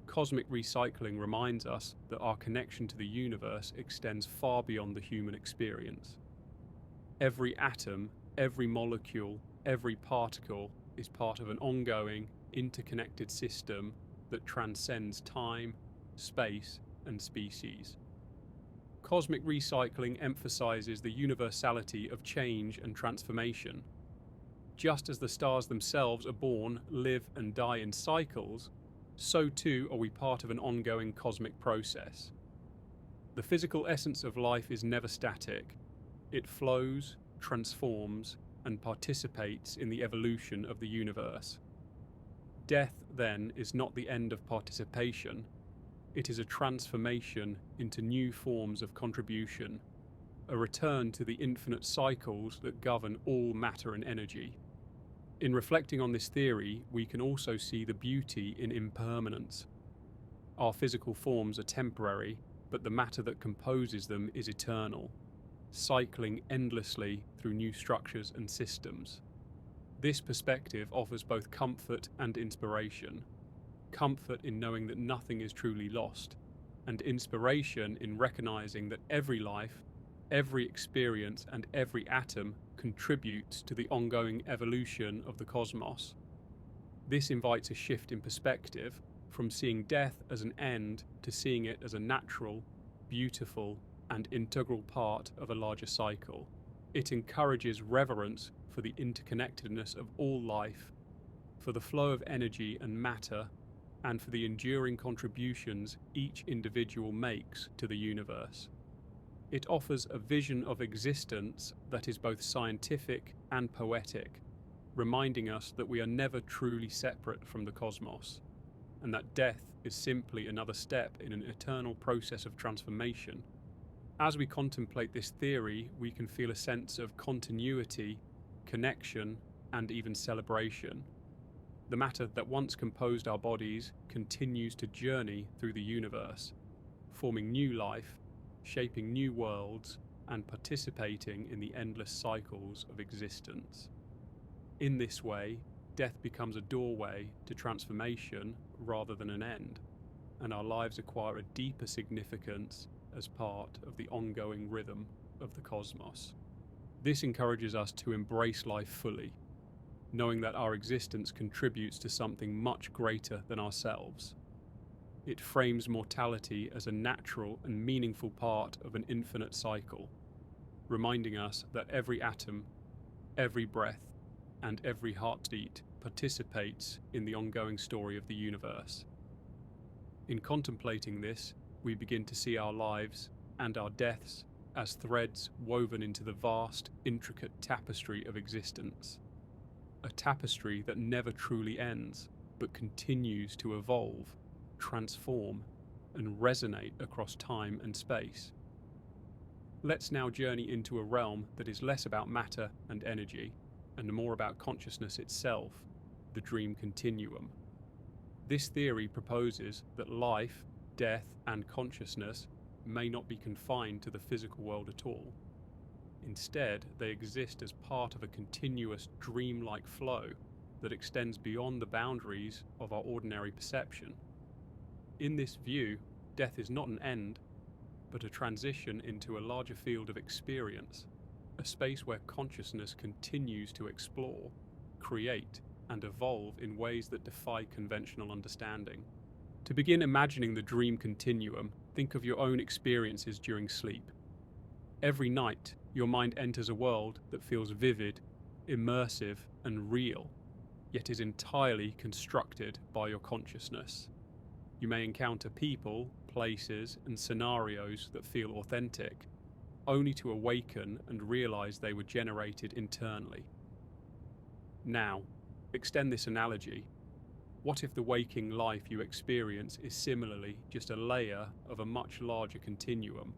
Cosmic recycling reminds us that our connection to the universe extends far beyond the human experience. Every atom, every molecule, every particle is part of an ongoing, interconnected system that transcends time, space, and species. Cosmic recycling emphasizes the universality of change and transformation. Just as the stars themselves are born, live, and die in cycles, so too are we part of an ongoing cosmic process. The physical essence of life is never static. It flows, transforms, and participates in the evolution of the universe. Death, then, is not the end of participation. It is a transformation into new forms of contribution, a return to the infinite cycles that govern all matter and energy. In reflecting on this theory, we can also see the beauty in impermanence. Our physical forms are temporary, but the matter that composes them is eternal, cycling endlessly through new structures and systems. This perspective offers both comfort and inspiration. Comfort in knowing that nothing is truly lost, and inspiration in recognizing that every life, every experience, and every atom contributes to the ongoing evolution of the cosmos. This invites a shift in perspective, from seeing death as an end to seeing it as a natural, beautiful, and integral part of a larger cycle. It encourages reverence for the interconnectedness of all life, for the flow of energy and matter, and for the enduring contributions each individual makes to the universe. It offers a vision of existence that is both scientific and poetic, reminding us that we are never truly separate from the cosmos, and that death is simply another step in an eternal process of transformation. As we contemplate this theory, we can feel a sense of continuity, connection, and even celebration. The matter that once composed our bodies continues to journey through the universe, forming new life, shaping new worlds, and participating in the endless cycles of existence. In this way, death becomes a doorway to transformation rather than an end, and our lives acquire a deeper significance as part of the ongoing rhythm of the cosmos. This encourages us to embrace life fully, knowing that our existence contributes to something much greater than ourselves. It frames mortality as a natural and meaningful part of an infinite cycle, reminding us that every atom, every breath, and every heartbeat participates in the ongoing story of the universe. In contemplating this, we begin to see our lives and our deaths as threads woven into the vast, intricate tapestry of existence. A tapestry that never truly ends, but continues to evolve, transform, and resonate across time and space. Let's now journey into a realm that is less about matter and energy, and more about consciousness itself, the dream continuum. This theory proposes that life, death, and consciousness may not be confined to the physical world at all. Instead, they exist as part of a continuous dream-like flow that extends beyond the boundaries of our ordinary perception. In this view, death is not an end, but a transition into a larger field of experience, a space where consciousness continues to explore, create, and evolve in ways that defy conventional understanding. To begin imagining the dream continuum, think of your own experiences during sleep. Every night, your mind enters a world that feels vivid, immersive, and real, yet is entirely constructed by your consciousness. You may encounter people, places, and scenarios that feel authentic, only to awaken and realize they were generated internally. Now, extend this analogy. What if the waking life you experience is similarly just a layer of a much larger continuum,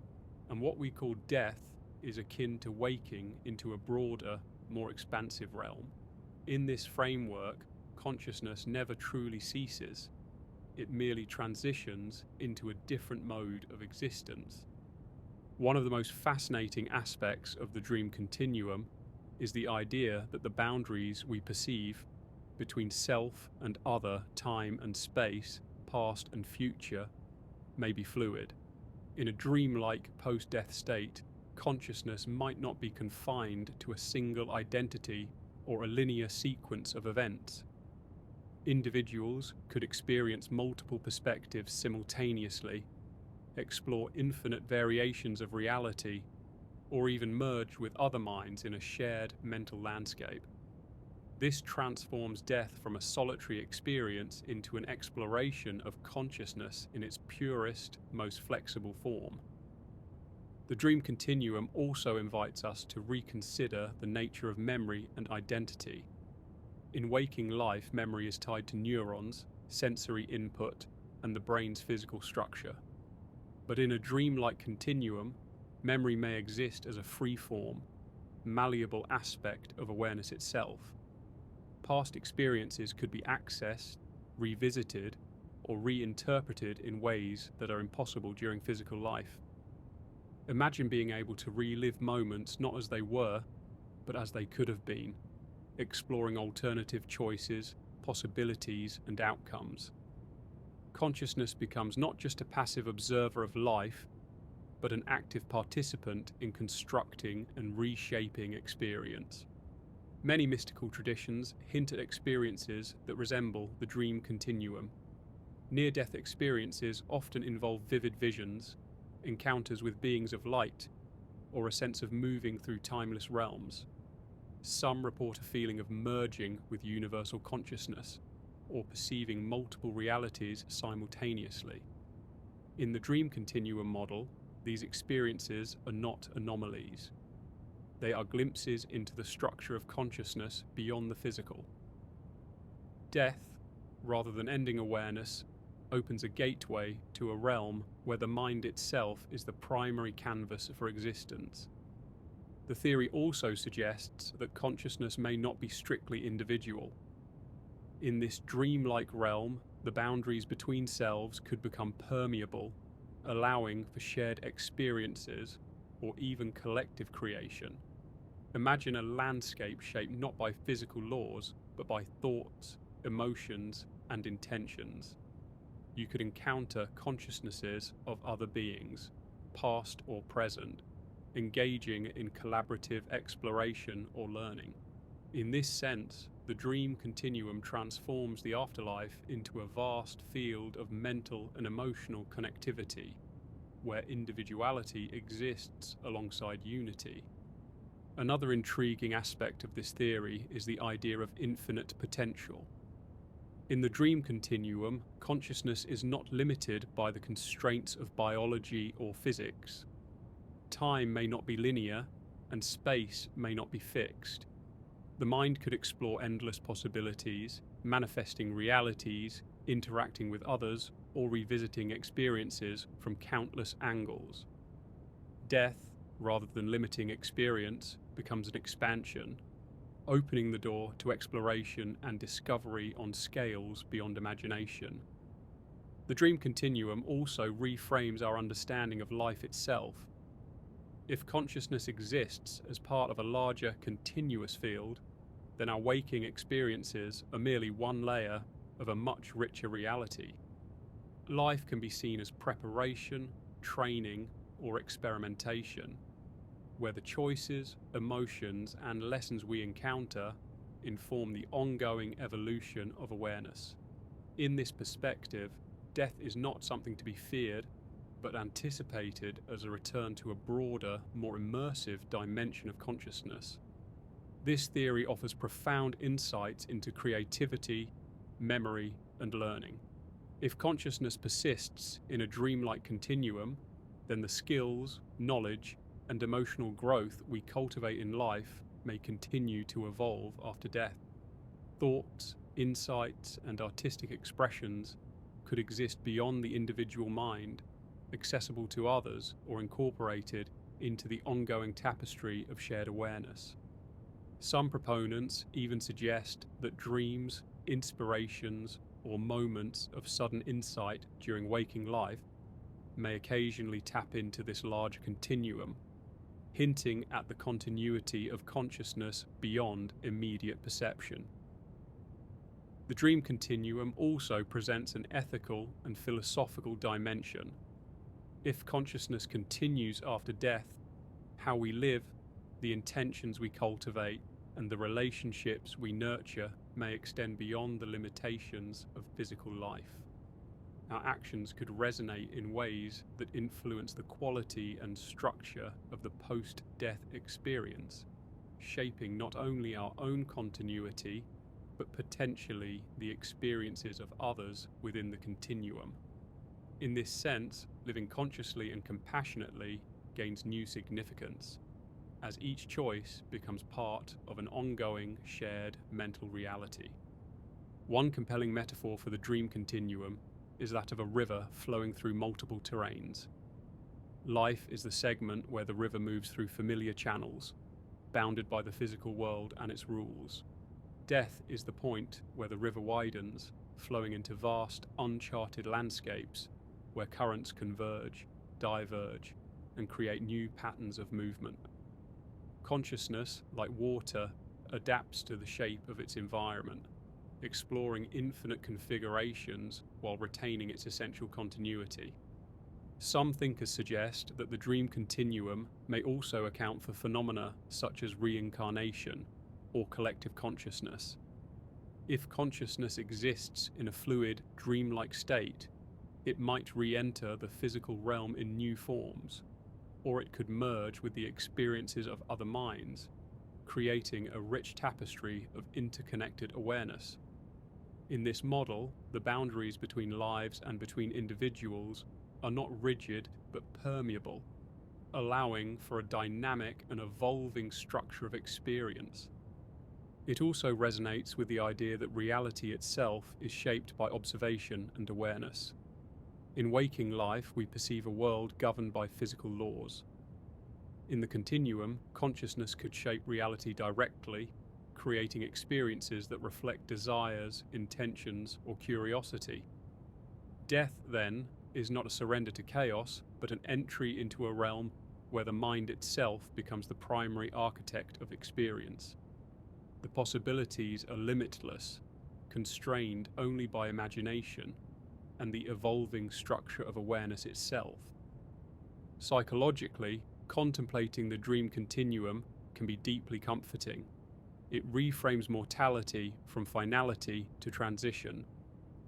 and what we call death is akin to waking into a broader, more expansive realm? In this framework, consciousness never truly ceases. It merely transitions into a different mode of existence. One of the most fascinating aspects of the dream continuum is the idea that the boundaries we perceive between self and other, time and space, past and future, may be fluid. In a dreamlike post-death state, consciousness might not be confined to a single identity or a linear sequence of events. Individuals could experience multiple perspectives simultaneously, explore infinite variations of reality, or even merge with other minds in a shared mental landscape. This transforms death from a solitary experience into an exploration of consciousness in its purest, most flexible form. The dream continuum also invites us to reconsider the nature of memory and identity. In waking life, memory is tied to neurons, sensory input, and the brain's physical structure. But in a dreamlike continuum, memory may exist as a free-form, malleable aspect of awareness itself. Past experiences could be accessed, revisited, or reinterpreted in ways that are impossible during physical life. Imagine being able to relive moments not as they were, but as they could have been, exploring alternative choices, possibilities, and outcomes. Consciousness becomes not just a passive observer of life, but an active participant in constructing and reshaping experience. Many mystical traditions hint at experiences that resemble the dream continuum. Near-death experiences often involve vivid visions, encounters with beings of light, or a sense of moving through timeless realms. Some report a feeling of merging with universal consciousness, or perceiving multiple realities simultaneously. In the dream continuum model, these experiences are not anomalies. They are glimpses into the structure of consciousness beyond the physical. Death, rather than ending awareness, opens a gateway to a realm where the mind itself is the primary canvas for existence. The theory also suggests that consciousness may not be strictly individual. In this dreamlike realm, the boundaries between selves could become permeable, allowing for shared experiences or even collective creation. Imagine a landscape shaped not by physical laws, but by thoughts, emotions, and intentions. You could encounter consciousnesses of other beings, past or present, engaging in collaborative exploration or learning. In this sense, the dream continuum transforms the afterlife into a vast field of mental and emotional connectivity, where individuality exists alongside unity. Another intriguing aspect of this theory is the idea of infinite potential. In the dream continuum, consciousness is not limited by the constraints of biology or physics. Time may not be linear, and space may not be fixed. The mind could explore endless possibilities, manifesting realities, interacting with others, or revisiting experiences from countless angles. Death, rather than limiting experience, becomes an expansion, opening the door to exploration and discovery on scales beyond imagination. The dream continuum also reframes our understanding of life itself. If consciousness exists as part of a larger continuous field, then our waking experiences are merely one layer of a much richer reality. Life can be seen as preparation, training, or experimentation, where the choices, emotions, and lessons we encounter inform the ongoing evolution of awareness. In this perspective, death is not something to be feared, but anticipated as a return to a broader, more immersive dimension of consciousness. This theory offers profound insights into creativity, memory, and learning. If consciousness persists in a dreamlike continuum, then the skills, knowledge, and emotional growth we cultivate in life may continue to evolve after death. Thoughts, insights, and artistic expressions could exist beyond the individual mind, accessible to others or incorporated into the ongoing tapestry of shared awareness. Some proponents even suggest that dreams, inspirations, or moments of sudden insight during waking life may occasionally tap into this larger continuum, hinting at the continuity of consciousness beyond immediate perception. The dream continuum also presents an ethical and philosophical dimension. If consciousness continues after death, how we live, the intentions we cultivate, and the relationships we nurture may extend beyond the limitations of physical life. Our actions could resonate in ways that influence the quality and structure of the post-death experience, shaping not only our own continuity, but potentially the experiences of others within the continuum. In this sense, living consciously and compassionately gains new significance, as each choice becomes part of an ongoing shared mental reality. One compelling metaphor for the dream continuum is that of a river flowing through multiple terrains. Life is the segment where the river moves through familiar channels, bounded by the physical world and its rules. Death is the point where the river widens, flowing into vast, uncharted landscapes where currents converge, diverge, and create new patterns of movement. Consciousness, like water, adapts to the shape of its environment, exploring infinite configurations while retaining its essential continuity. Some thinkers suggest that the dream continuum may also account for phenomena such as reincarnation or collective consciousness. If consciousness exists in a fluid, dreamlike state, it might re-enter the physical realm in new forms, or it could merge with the experiences of other minds, creating a rich tapestry of interconnected awareness. In this model, the boundaries between lives and between individuals are not rigid but permeable, allowing for a dynamic and evolving structure of experience. It also resonates with the idea that reality itself is shaped by observation and awareness. In waking life, we perceive a world governed by physical laws. In the continuum, consciousness could shape reality directly, creating experiences that reflect desires, intentions, or curiosity. Death, then, is not a surrender to chaos, but an entry into a realm where the mind itself becomes the primary architect of experience. The possibilities are limitless, constrained only by imagination and the evolving structure of awareness itself. Psychologically, contemplating the dream continuum can be deeply comforting. It reframes mortality from finality to transition,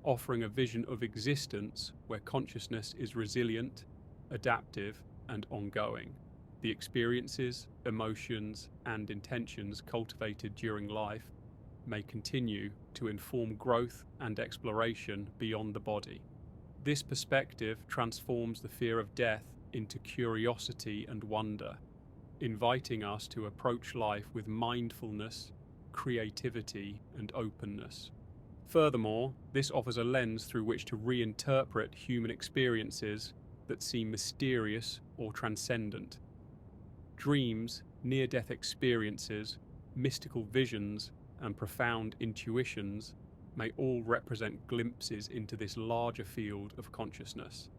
offering a vision of existence where consciousness is resilient, adaptive, and ongoing. The experiences, emotions, and intentions cultivated during life may continue to inform growth and exploration beyond the body. This perspective transforms the fear of death into curiosity and wonder, inviting us to approach life with mindfulness, creativity, and openness. Furthermore, this offers a lens through which to reinterpret human experiences that seem mysterious or transcendent. Dreams, near-death experiences, mystical visions, and profound intuitions may all represent glimpses into this larger field of consciousness.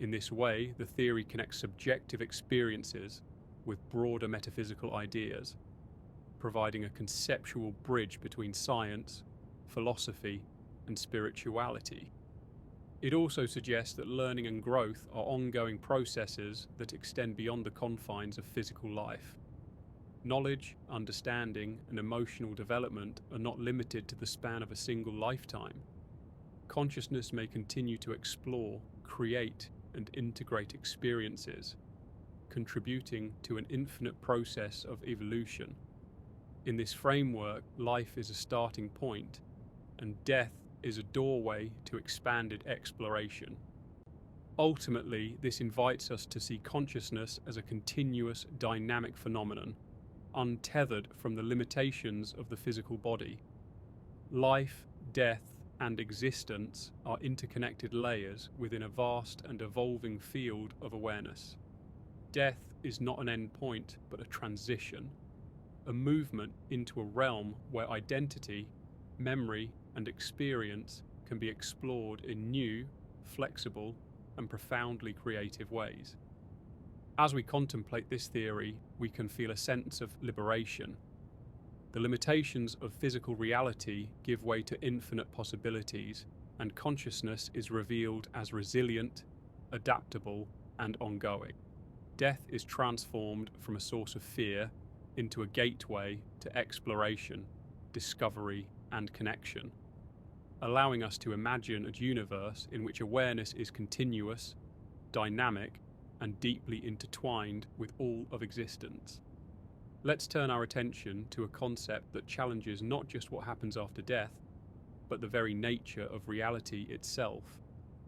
In this way, the theory connects subjective experiences with broader metaphysical ideas, providing a conceptual bridge between science, philosophy, and spirituality. It also suggests that learning and growth are ongoing processes that extend beyond the confines of physical life. Knowledge, understanding, and emotional development are not limited to the span of a single lifetime. Consciousness may continue to explore, create, and integrate experiences, contributing to an infinite process of evolution. In this framework, life is a starting point, and death is a doorway to expanded exploration. Ultimately, this invites us to see consciousness as a continuous, dynamic phenomenon, untethered from the limitations of the physical body. Life, death, and existence are interconnected layers within a vast and evolving field of awareness. Death is not an end point, but a transition, a movement into a realm where identity, memory, and experience can be explored in new, flexible, and profoundly creative ways. As we contemplate this theory, we can feel a sense of liberation. The limitations of physical reality give way to infinite possibilities, and consciousness is revealed as resilient, adaptable, and ongoing. Death is transformed from a source of fear into a gateway to exploration, discovery, and connection, allowing us to imagine a universe in which awareness is continuous, dynamic, and deeply intertwined with all of existence. Let's turn our attention to a concept that challenges not just what happens after death, but the very nature of reality itself,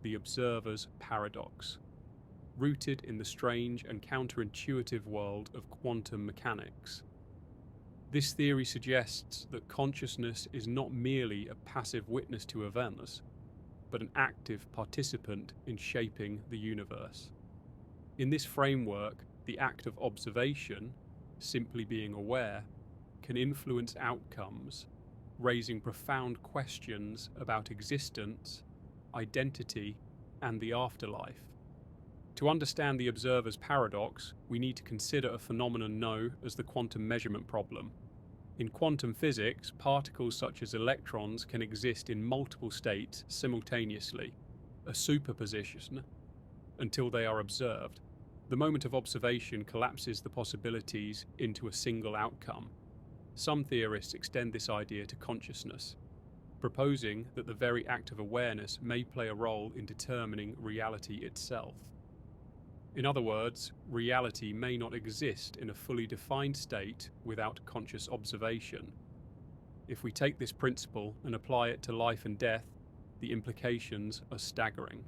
the observer's paradox. Rooted in the strange and counterintuitive world of quantum mechanics. This theory suggests that consciousness is not merely a passive witness to events, but an active participant in shaping the universe. In this framework, the act of observation, simply being aware, can influence outcomes, raising profound questions about existence, identity, and the afterlife. To understand the observer's paradox, we need to consider a phenomenon known as the quantum measurement problem. In quantum physics, particles such as electrons can exist in multiple states simultaneously, a superposition, until they are observed. The moment of observation collapses the possibilities into a single outcome. Some theorists extend this idea to consciousness, proposing that the very act of awareness may play a role in determining reality itself. In other words, reality may not exist in a fully defined state without conscious observation. If we take this principle and apply it to life and death, the implications are staggering.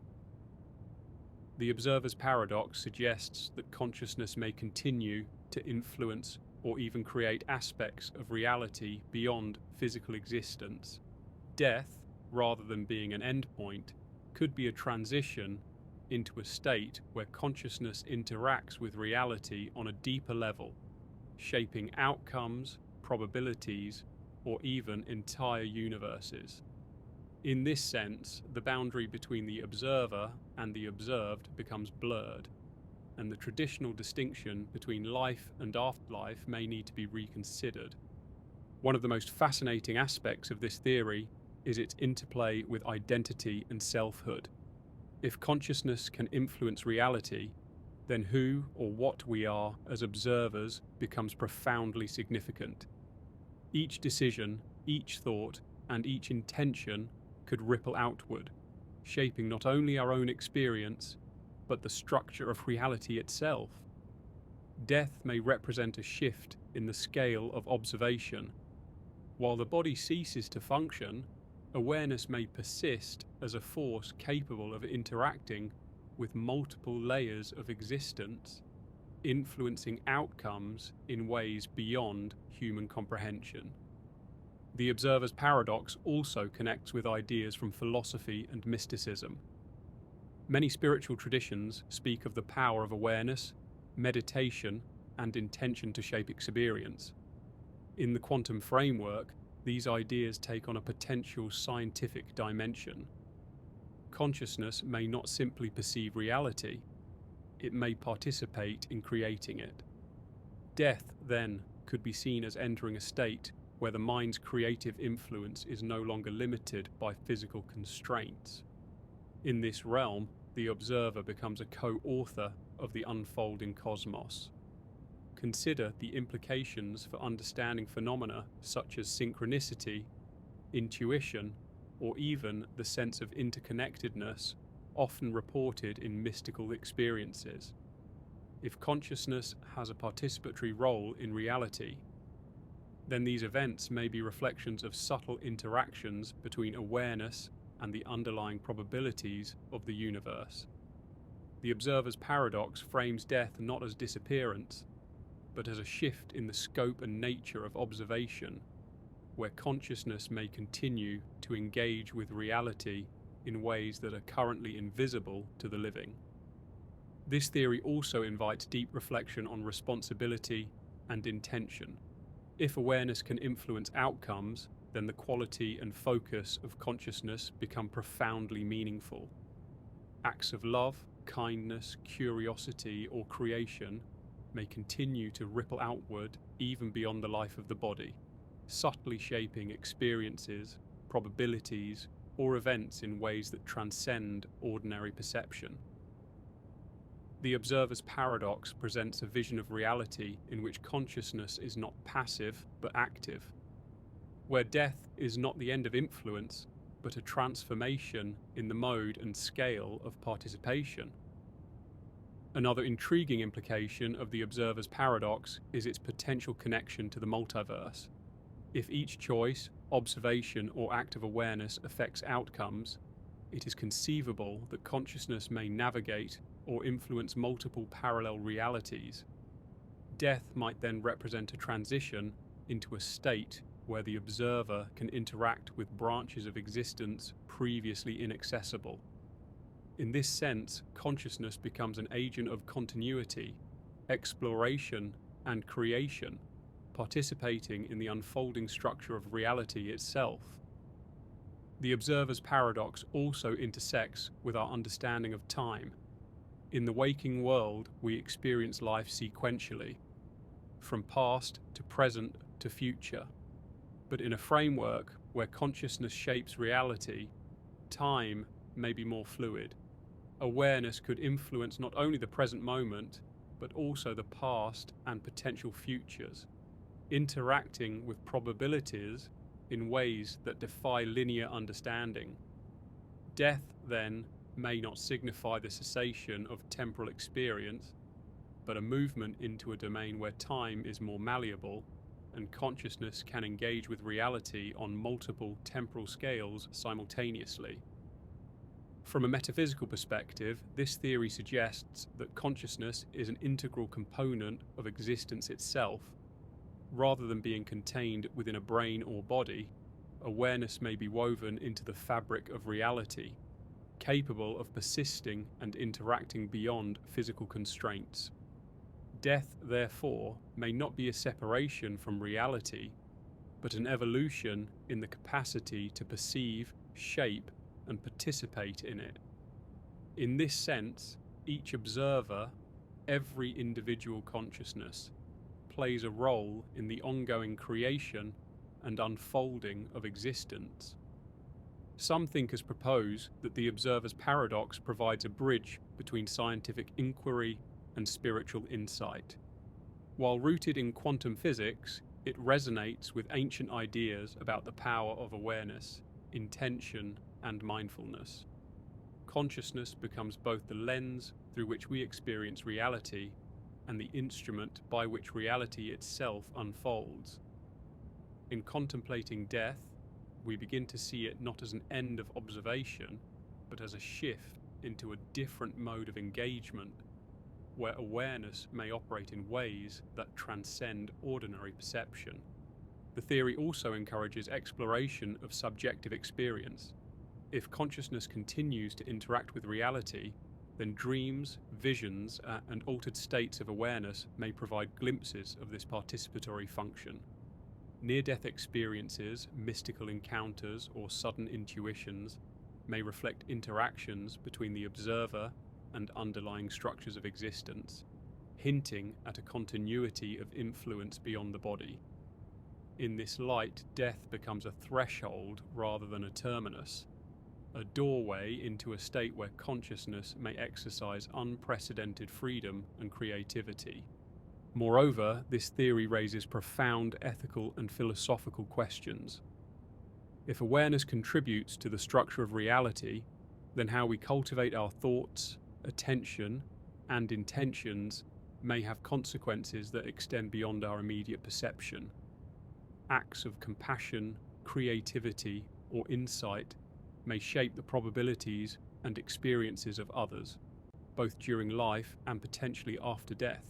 The observer's paradox suggests that consciousness may continue to influence or even create aspects of reality beyond physical existence. Death, rather than being an endpoint, could be a transition into a state where consciousness interacts with reality on a deeper level, shaping outcomes, probabilities, or even entire universes. In this sense, the boundary between the observer and the observed becomes blurred, and the traditional distinction between life and afterlife may need to be reconsidered. One of the most fascinating aspects of this theory is its interplay with identity and selfhood. If consciousness can influence reality, then who or what we are as observers becomes profoundly significant. Each decision, each thought, and each intention could ripple outward, shaping not only our own experience, but the structure of reality itself. Death may represent a shift in the scale of observation. While the body ceases to function, awareness may persist as a force capable of interacting with multiple layers of existence, influencing outcomes in ways beyond human comprehension. The observer's paradox also connects with ideas from philosophy and mysticism. Many spiritual traditions speak of the power of awareness, meditation, and intention to shape experience. In the quantum framework, these ideas take on a potential scientific dimension. Consciousness may not simply perceive reality, it may participate in creating it. Death, then, could be seen as entering a state where the mind's creative influence is no longer limited by physical constraints. In this realm, the observer becomes a co-author of the unfolding cosmos. Consider the implications for understanding phenomena such as synchronicity, intuition, or even the sense of interconnectedness often reported in mystical experiences. If consciousness has a participatory role in reality, then these events may be reflections of subtle interactions between awareness and the underlying probabilities of the universe. The observer's paradox frames death not as disappearance, but as a shift in the scope and nature of observation, where consciousness may continue to engage with reality in ways that are currently invisible to the living. This theory also invites deep reflection on responsibility and intention. If awareness can influence outcomes, then the quality and focus of consciousness become profoundly meaningful. Acts of love, kindness, curiosity, or creation may continue to ripple outward even beyond the life of the body, subtly shaping experiences, probabilities, or events in ways that transcend ordinary perception. The observer's paradox presents a vision of reality in which consciousness is not passive but active, where death is not the end of influence but a transformation in the mode and scale of participation. Another intriguing implication of the observer's paradox is its potential connection to the multiverse. If each choice, observation, or act of awareness affects outcomes, it is conceivable that consciousness may navigate or influence multiple parallel realities. Death might then represent a transition into a state where the observer can interact with branches of existence previously inaccessible. In this sense, consciousness becomes an agent of continuity, exploration, and creation, participating in the unfolding structure of reality itself. The observer's paradox also intersects with our understanding of time. In the waking world, we experience life sequentially, from past to present to future. But in a framework where consciousness shapes reality, time may be more fluid. Awareness could influence not only the present moment, but also the past and potential futures, interacting with probabilities in ways that defy linear understanding. Death, then, may not signify the cessation of temporal experience, but a movement into a domain where time is more malleable and consciousness can engage with reality on multiple temporal scales simultaneously. From a metaphysical perspective, this theory suggests that consciousness is an integral component of existence itself. Rather than being contained within a brain or body, awareness may be woven into the fabric of reality, capable of persisting and interacting beyond physical constraints. Death, therefore, may not be a separation from reality, but an evolution in the capacity to perceive, shape, and participate in it. In this sense, each observer, every individual consciousness, plays a role in the ongoing creation and unfolding of existence. Some thinkers propose that the observer's paradox provides a bridge between scientific inquiry and spiritual insight. While rooted in quantum physics, it resonates with ancient ideas about the power of awareness, intention, and mindfulness. Consciousness becomes both the lens through which we experience reality and the instrument by which reality itself unfolds. In contemplating death, we begin to see it not as an end of observation, but as a shift into a different mode of engagement, where awareness may operate in ways that transcend ordinary perception. The theory also encourages exploration of subjective experience. If consciousness continues to interact with reality, then dreams, visions, and altered states of awareness may provide glimpses of this participatory function. Near-death experiences, mystical encounters, or sudden intuitions may reflect interactions between the observer and underlying structures of existence, hinting at a continuity of influence beyond the body. In this light, death becomes a threshold rather than a terminus, a doorway into a state where consciousness may exercise unprecedented freedom and creativity. Moreover, this theory raises profound ethical and philosophical questions. If awareness contributes to the structure of reality, then how we cultivate our thoughts, attention, and intentions may have consequences that extend beyond our immediate perception. Acts of compassion, creativity, or insight may shape the probabilities and experiences of others, both during life and potentially after death.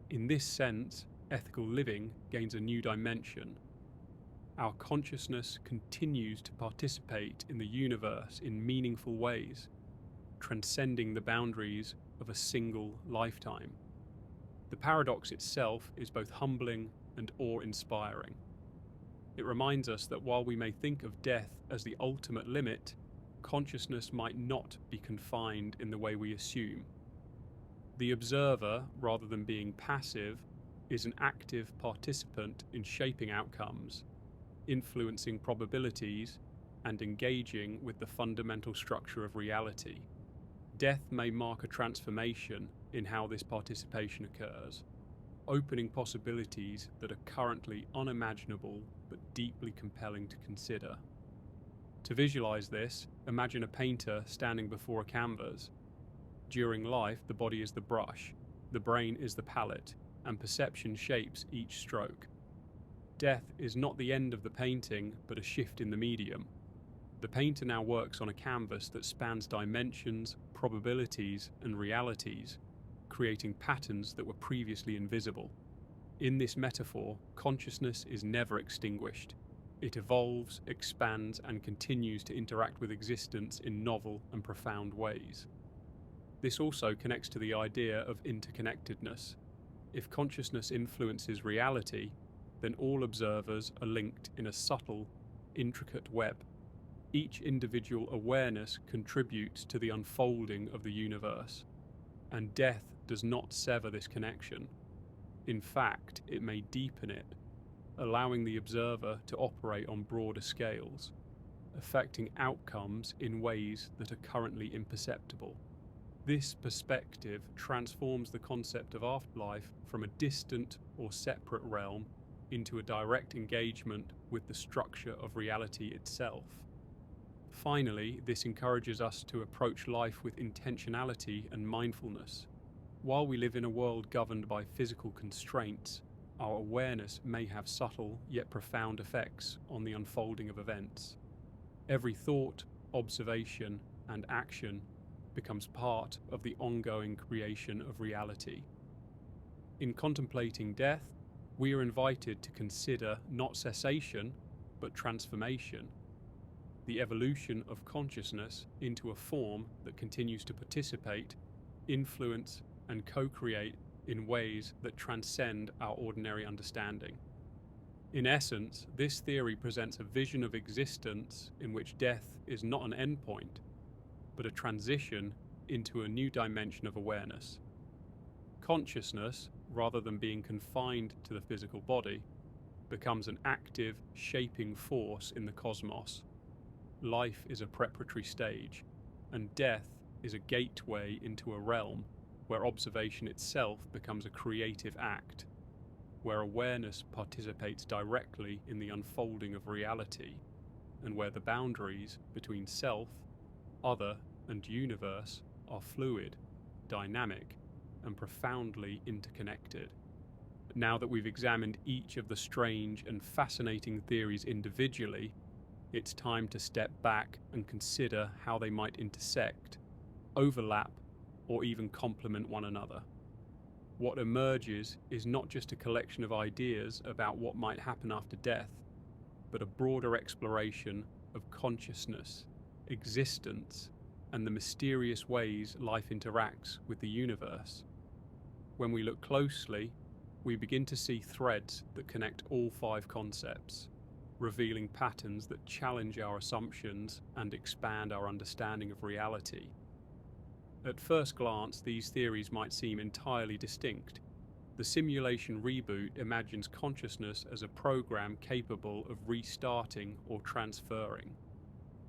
In this sense, ethical living gains a new dimension. Our consciousness continues to participate in the universe in meaningful ways, transcending the boundaries of a single lifetime. The paradox itself is both humbling and awe-inspiring. It reminds us that while we may think of death as the ultimate limit, consciousness might not be confined in the way we assume. The observer, rather than being passive, is an active participant in shaping outcomes, influencing probabilities, and engaging with the fundamental structure of reality. Death may mark a transformation in how this participation occurs, opening possibilities that are currently unimaginable but deeply compelling to consider. To visualize this, imagine a painter standing before a canvas. During life, the body is the brush, the brain is the palette, and perception shapes each stroke. Death is not the end of the painting, but a shift in the medium. The painter now works on a canvas that spans dimensions, probabilities, and realities, creating patterns that were previously invisible. In this metaphor, consciousness is never extinguished. It evolves, expands, and continues to interact with existence in novel and profound ways. This also connects to the idea of interconnectedness. If consciousness influences reality, then all observers are linked in a subtle, intricate web. Each individual awareness contributes to the unfolding of the universe, and death does not sever this connection. In fact, it may deepen it, allowing the observer to operate on broader scales, affecting outcomes in ways that are currently imperceptible. This perspective transforms the concept of afterlife from a distant or separate realm into a direct engagement with the structure of reality itself. Finally, this encourages us to approach life with intentionality and mindfulness. While we live in a world governed by physical constraints, our awareness may have subtle yet profound effects on the unfolding of events. Every thought, observation, and action becomes part of the ongoing creation of reality. In contemplating death, we are invited to consider not cessation, but transformation, the evolution of consciousness into a form that continues to participate, influence, and co-create in ways that transcend our ordinary understanding. In essence, this theory presents a vision of existence in which death is not an endpoint, but a transition into a new dimension of awareness. Consciousness, rather than being confined to the physical body, becomes an active, shaping force in the cosmos. Life is a preparatory stage, and death is a gateway into a realm where observation itself becomes a creative act, where awareness participates directly in the unfolding of reality, and where the boundaries between self, other, and universe are fluid, dynamic, and profoundly interconnected. Now that we've examined each of the strange and fascinating theories individually, it's time to step back and consider how they might intersect, overlap, or even complement one another. What emerges is not just a collection of ideas about what might happen after death, but a broader exploration of consciousness, existence, and the mysterious ways life interacts with the universe. When we look closely, we begin to see threads that connect all 5 concepts, revealing patterns that challenge our assumptions and expand our understanding of reality. At first glance, these theories might seem entirely distinct. The Simulation Reboot imagines consciousness as a program capable of restarting or transferring,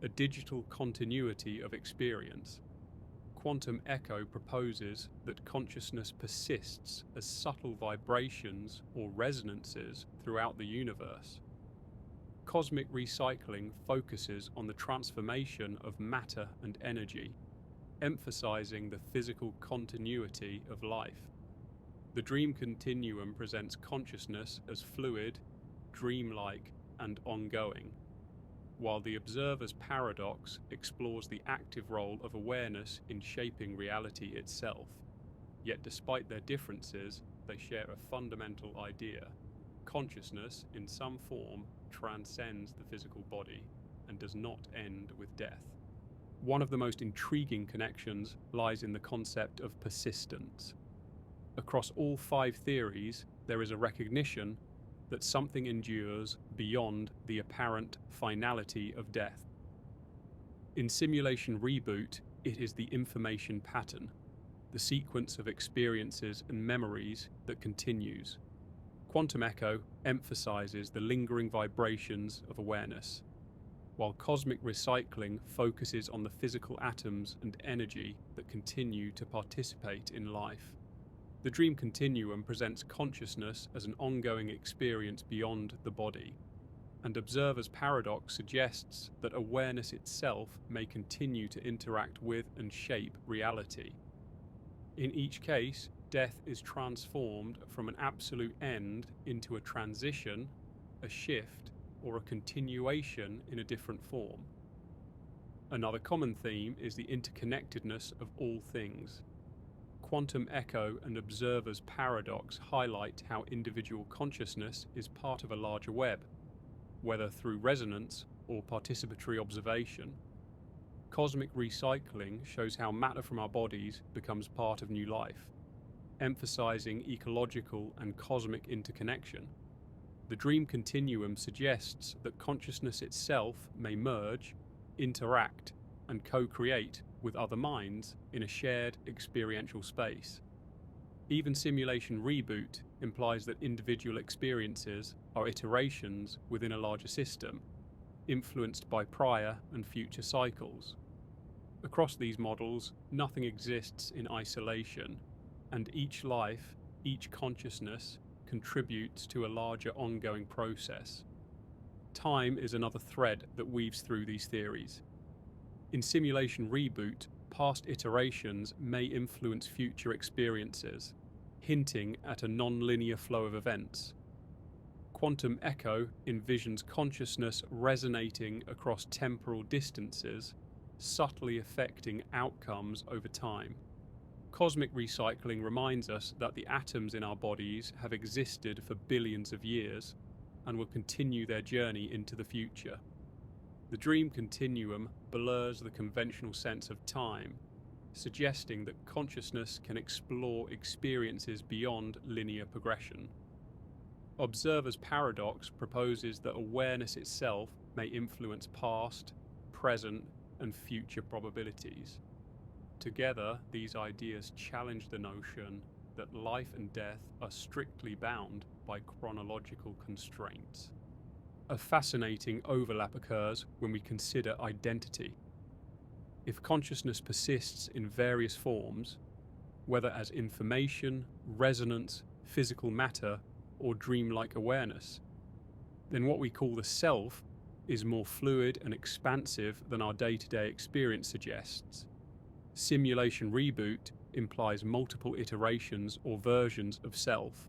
a digital continuity of experience. Quantum Echo proposes that consciousness persists as subtle vibrations or resonances throughout the universe. Cosmic recycling focuses on the transformation of matter and energy, emphasizing the physical continuity of life. The dream continuum presents consciousness as fluid, dreamlike, and ongoing, while the observer's paradox explores the active role of awareness in shaping reality itself. Yet despite their differences, they share a fundamental idea. Consciousness, in some form, transcends the physical body and does not end with death. One of the most intriguing connections lies in the concept of persistence. Across all 5 theories, there is a recognition that something endures beyond the apparent finality of death. In Simulation Reboot, it is the information pattern, the sequence of experiences and memories that continues. Quantum Echo emphasizes the lingering vibrations of awareness, while cosmic recycling focuses on the physical atoms and energy that continue to participate in life. The dream continuum presents consciousness as an ongoing experience beyond the body, and observer's paradox suggests that awareness itself may continue to interact with and shape reality. In each case, death is transformed from an absolute end into a transition, a shift, or a continuation in a different form. Another common theme is the interconnectedness of all things. Quantum Echo and observer's paradox highlight how individual consciousness is part of a larger web, whether through resonance or participatory observation. Cosmic recycling shows how matter from our bodies becomes part of new life, emphasizing ecological and cosmic interconnection. The dream continuum suggests that consciousness itself may merge, interact, and co-create with other minds in a shared experiential space. Even Simulation Reboot implies that individual experiences are iterations within a larger system, influenced by prior and future cycles. Across these models, nothing exists in isolation, and each life, each consciousness, contributes to a larger ongoing process. Time is another thread that weaves through these theories. In Simulation Reboot, past iterations may influence future experiences, hinting at a non-linear flow of events. Quantum Echo envisions consciousness resonating across temporal distances, subtly affecting outcomes over time. Cosmic recycling reminds us that the atoms in our bodies have existed for billions of years and will continue their journey into the future. The dream continuum blurs the conventional sense of time, suggesting that consciousness can explore experiences beyond linear progression. Observer's paradox proposes that awareness itself may influence past, present, and future probabilities. Together, these ideas challenge the notion that life and death are strictly bound by chronological constraints. A fascinating overlap occurs when we consider identity. If consciousness persists in various forms, whether as information, resonance, physical matter, or dreamlike awareness, then what we call the self is more fluid and expansive than our day-to-day experience suggests. Simulation Reboot implies multiple iterations or versions of self.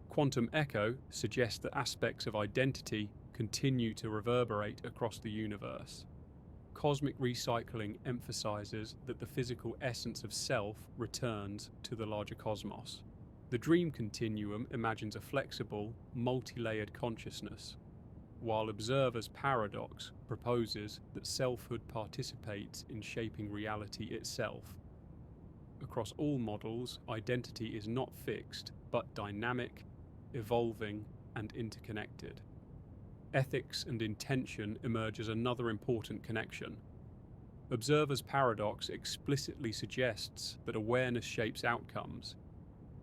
Quantum Echo suggests that aspects of identity continue to reverberate across the universe. Cosmic recycling emphasizes that the physical essence of self returns to the larger cosmos. The dream continuum imagines a flexible, multi-layered consciousness, while observer's paradox proposes that selfhood participates in shaping reality itself. Across all models, identity is not fixed, but dynamic, evolving, and interconnected. Ethics and intention emerge as another important connection. Observer's paradox explicitly suggests that awareness shapes outcomes,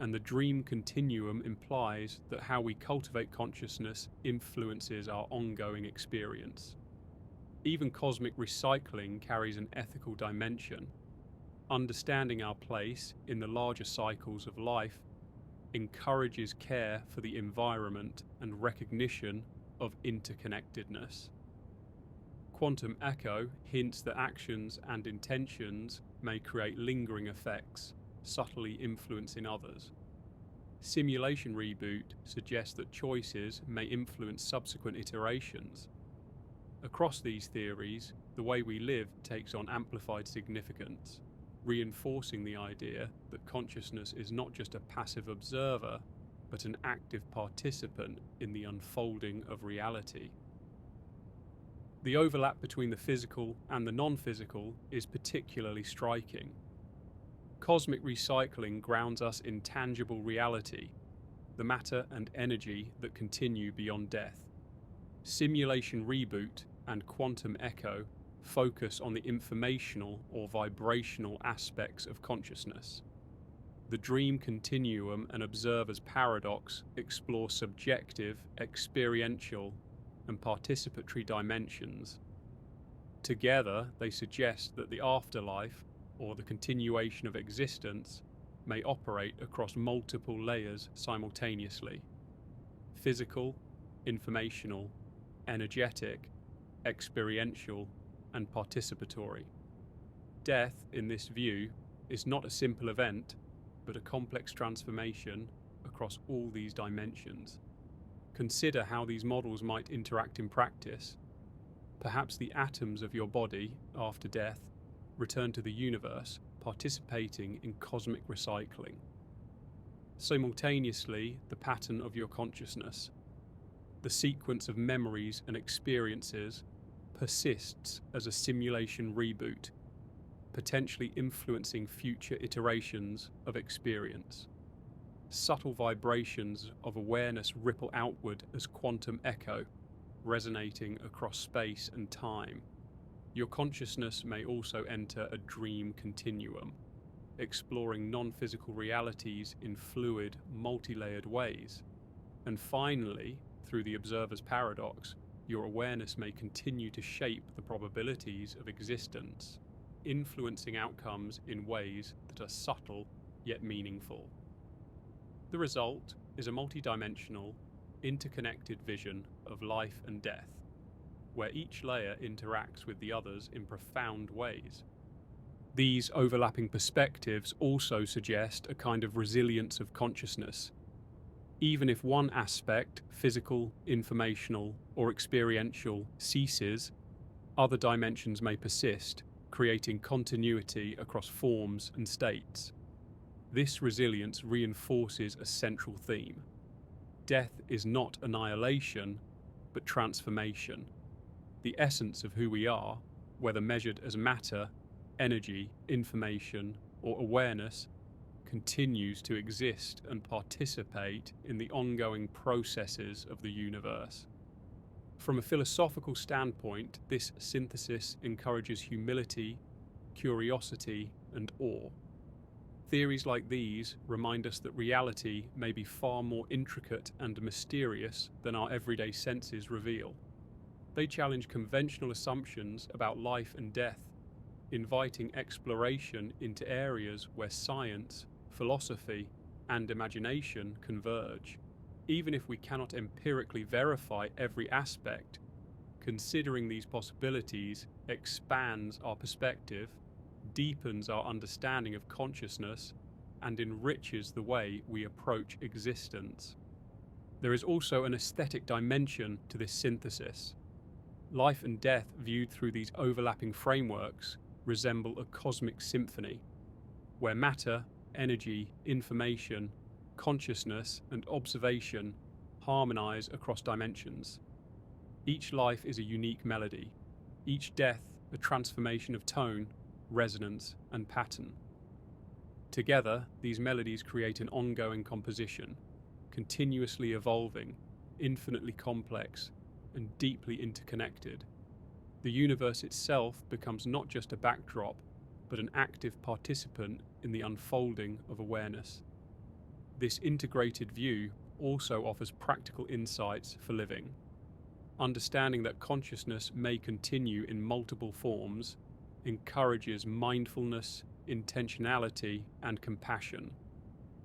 and the dream continuum implies that how we cultivate consciousness influences our ongoing experience. Even cosmic recycling carries an ethical dimension. Understanding our place in the larger cycles of life encourages care for the environment and recognition of interconnectedness. Quantum echo hints that actions and intentions may create lingering effects, subtly influencing others. Simulation Reboot suggests that choices may influence subsequent iterations. Across these theories, the way we live takes on amplified significance, reinforcing the idea that consciousness is not just a passive observer, but an active participant in the unfolding of reality. The overlap between the physical and the non-physical is particularly striking. Cosmic recycling grounds us in tangible reality, the matter and energy that continue beyond death. Simulation Reboot and Quantum Echo focus on the informational or vibrational aspects of consciousness. The dream continuum and observer's paradox explore subjective, experiential, and participatory dimensions. Together, they suggest that the afterlife, or the continuation of existence, may operate across multiple layers simultaneously: physical, informational, energetic, experiential, and participatory. Death, in this view, is not a simple event, but a complex transformation across all these dimensions. Consider how these models might interact in practice. Perhaps the atoms of your body, after death, return to the universe, participating in cosmic recycling. Simultaneously, the pattern of your consciousness, the sequence of memories and experiences, persists as a simulation reboot, potentially influencing future iterations of experience. Subtle vibrations of awareness ripple outward as quantum echo, resonating across space and time. Your consciousness may also enter a dream continuum, exploring non-physical realities in fluid, multi-layered ways. And finally, through the observer's paradox, your awareness may continue to shape the probabilities of existence, influencing outcomes in ways that are subtle yet meaningful. The result is a multidimensional, interconnected vision of life and death, where each layer interacts with the others in profound ways. These overlapping perspectives also suggest a kind of resilience of consciousness. Even if one aspect, physical, informational, or experiential, ceases, other dimensions may persist, creating continuity across forms and states. This resilience reinforces a central theme. Death is not annihilation, but transformation. The essence of who we are, whether measured as matter, energy, information, or awareness, continues to exist and participate in the ongoing processes of the universe. From a philosophical standpoint, this synthesis encourages humility, curiosity, and awe. Theories like these remind us that reality may be far more intricate and mysterious than our everyday senses reveal. They challenge conventional assumptions about life and death, inviting exploration into areas where science, philosophy, and imagination converge. Even if we cannot empirically verify every aspect, considering these possibilities expands our perspective, deepens our understanding of consciousness, and enriches the way we approach existence. There is also an aesthetic dimension to this synthesis. Life and death viewed through these overlapping frameworks resemble a cosmic symphony, where matter, energy, information, consciousness, and observation harmonize across dimensions. Each life is a unique melody, each death a transformation of tone, resonance, and pattern. Together, these melodies create an ongoing composition, continuously evolving, infinitely complex, and deeply interconnected. The universe itself becomes not just a backdrop, but an active participant in the unfolding of awareness. This integrated view also offers practical insights for living. Understanding that consciousness may continue in multiple forms encourages mindfulness, intentionality, and compassion.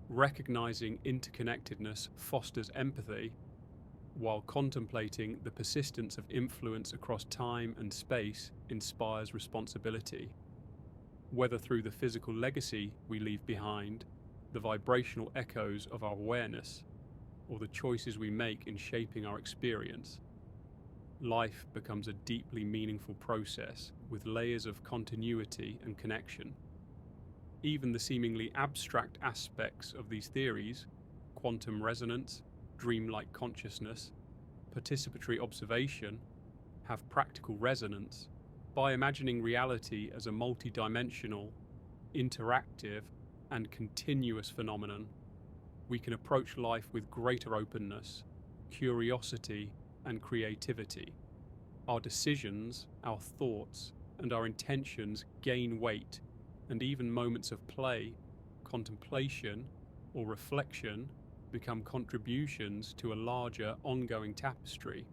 Recognizing interconnectedness fosters empathy, while contemplating the persistence of influence across time and space inspires responsibility. Whether through the physical legacy we leave behind, the vibrational echoes of our awareness, or the choices we make in shaping our experience, life becomes a deeply meaningful process with layers of continuity and connection. Even the seemingly abstract aspects of these theories, quantum resonance, dreamlike consciousness, participatory observation, have practical resonance. By imagining reality as a multidimensional, interactive, and continuous phenomenon, we can approach life with greater openness, curiosity, and creativity. Our decisions, our thoughts, and our intentions gain weight, and even moments of play, contemplation, or reflection become contributions to a larger, ongoing tapestry.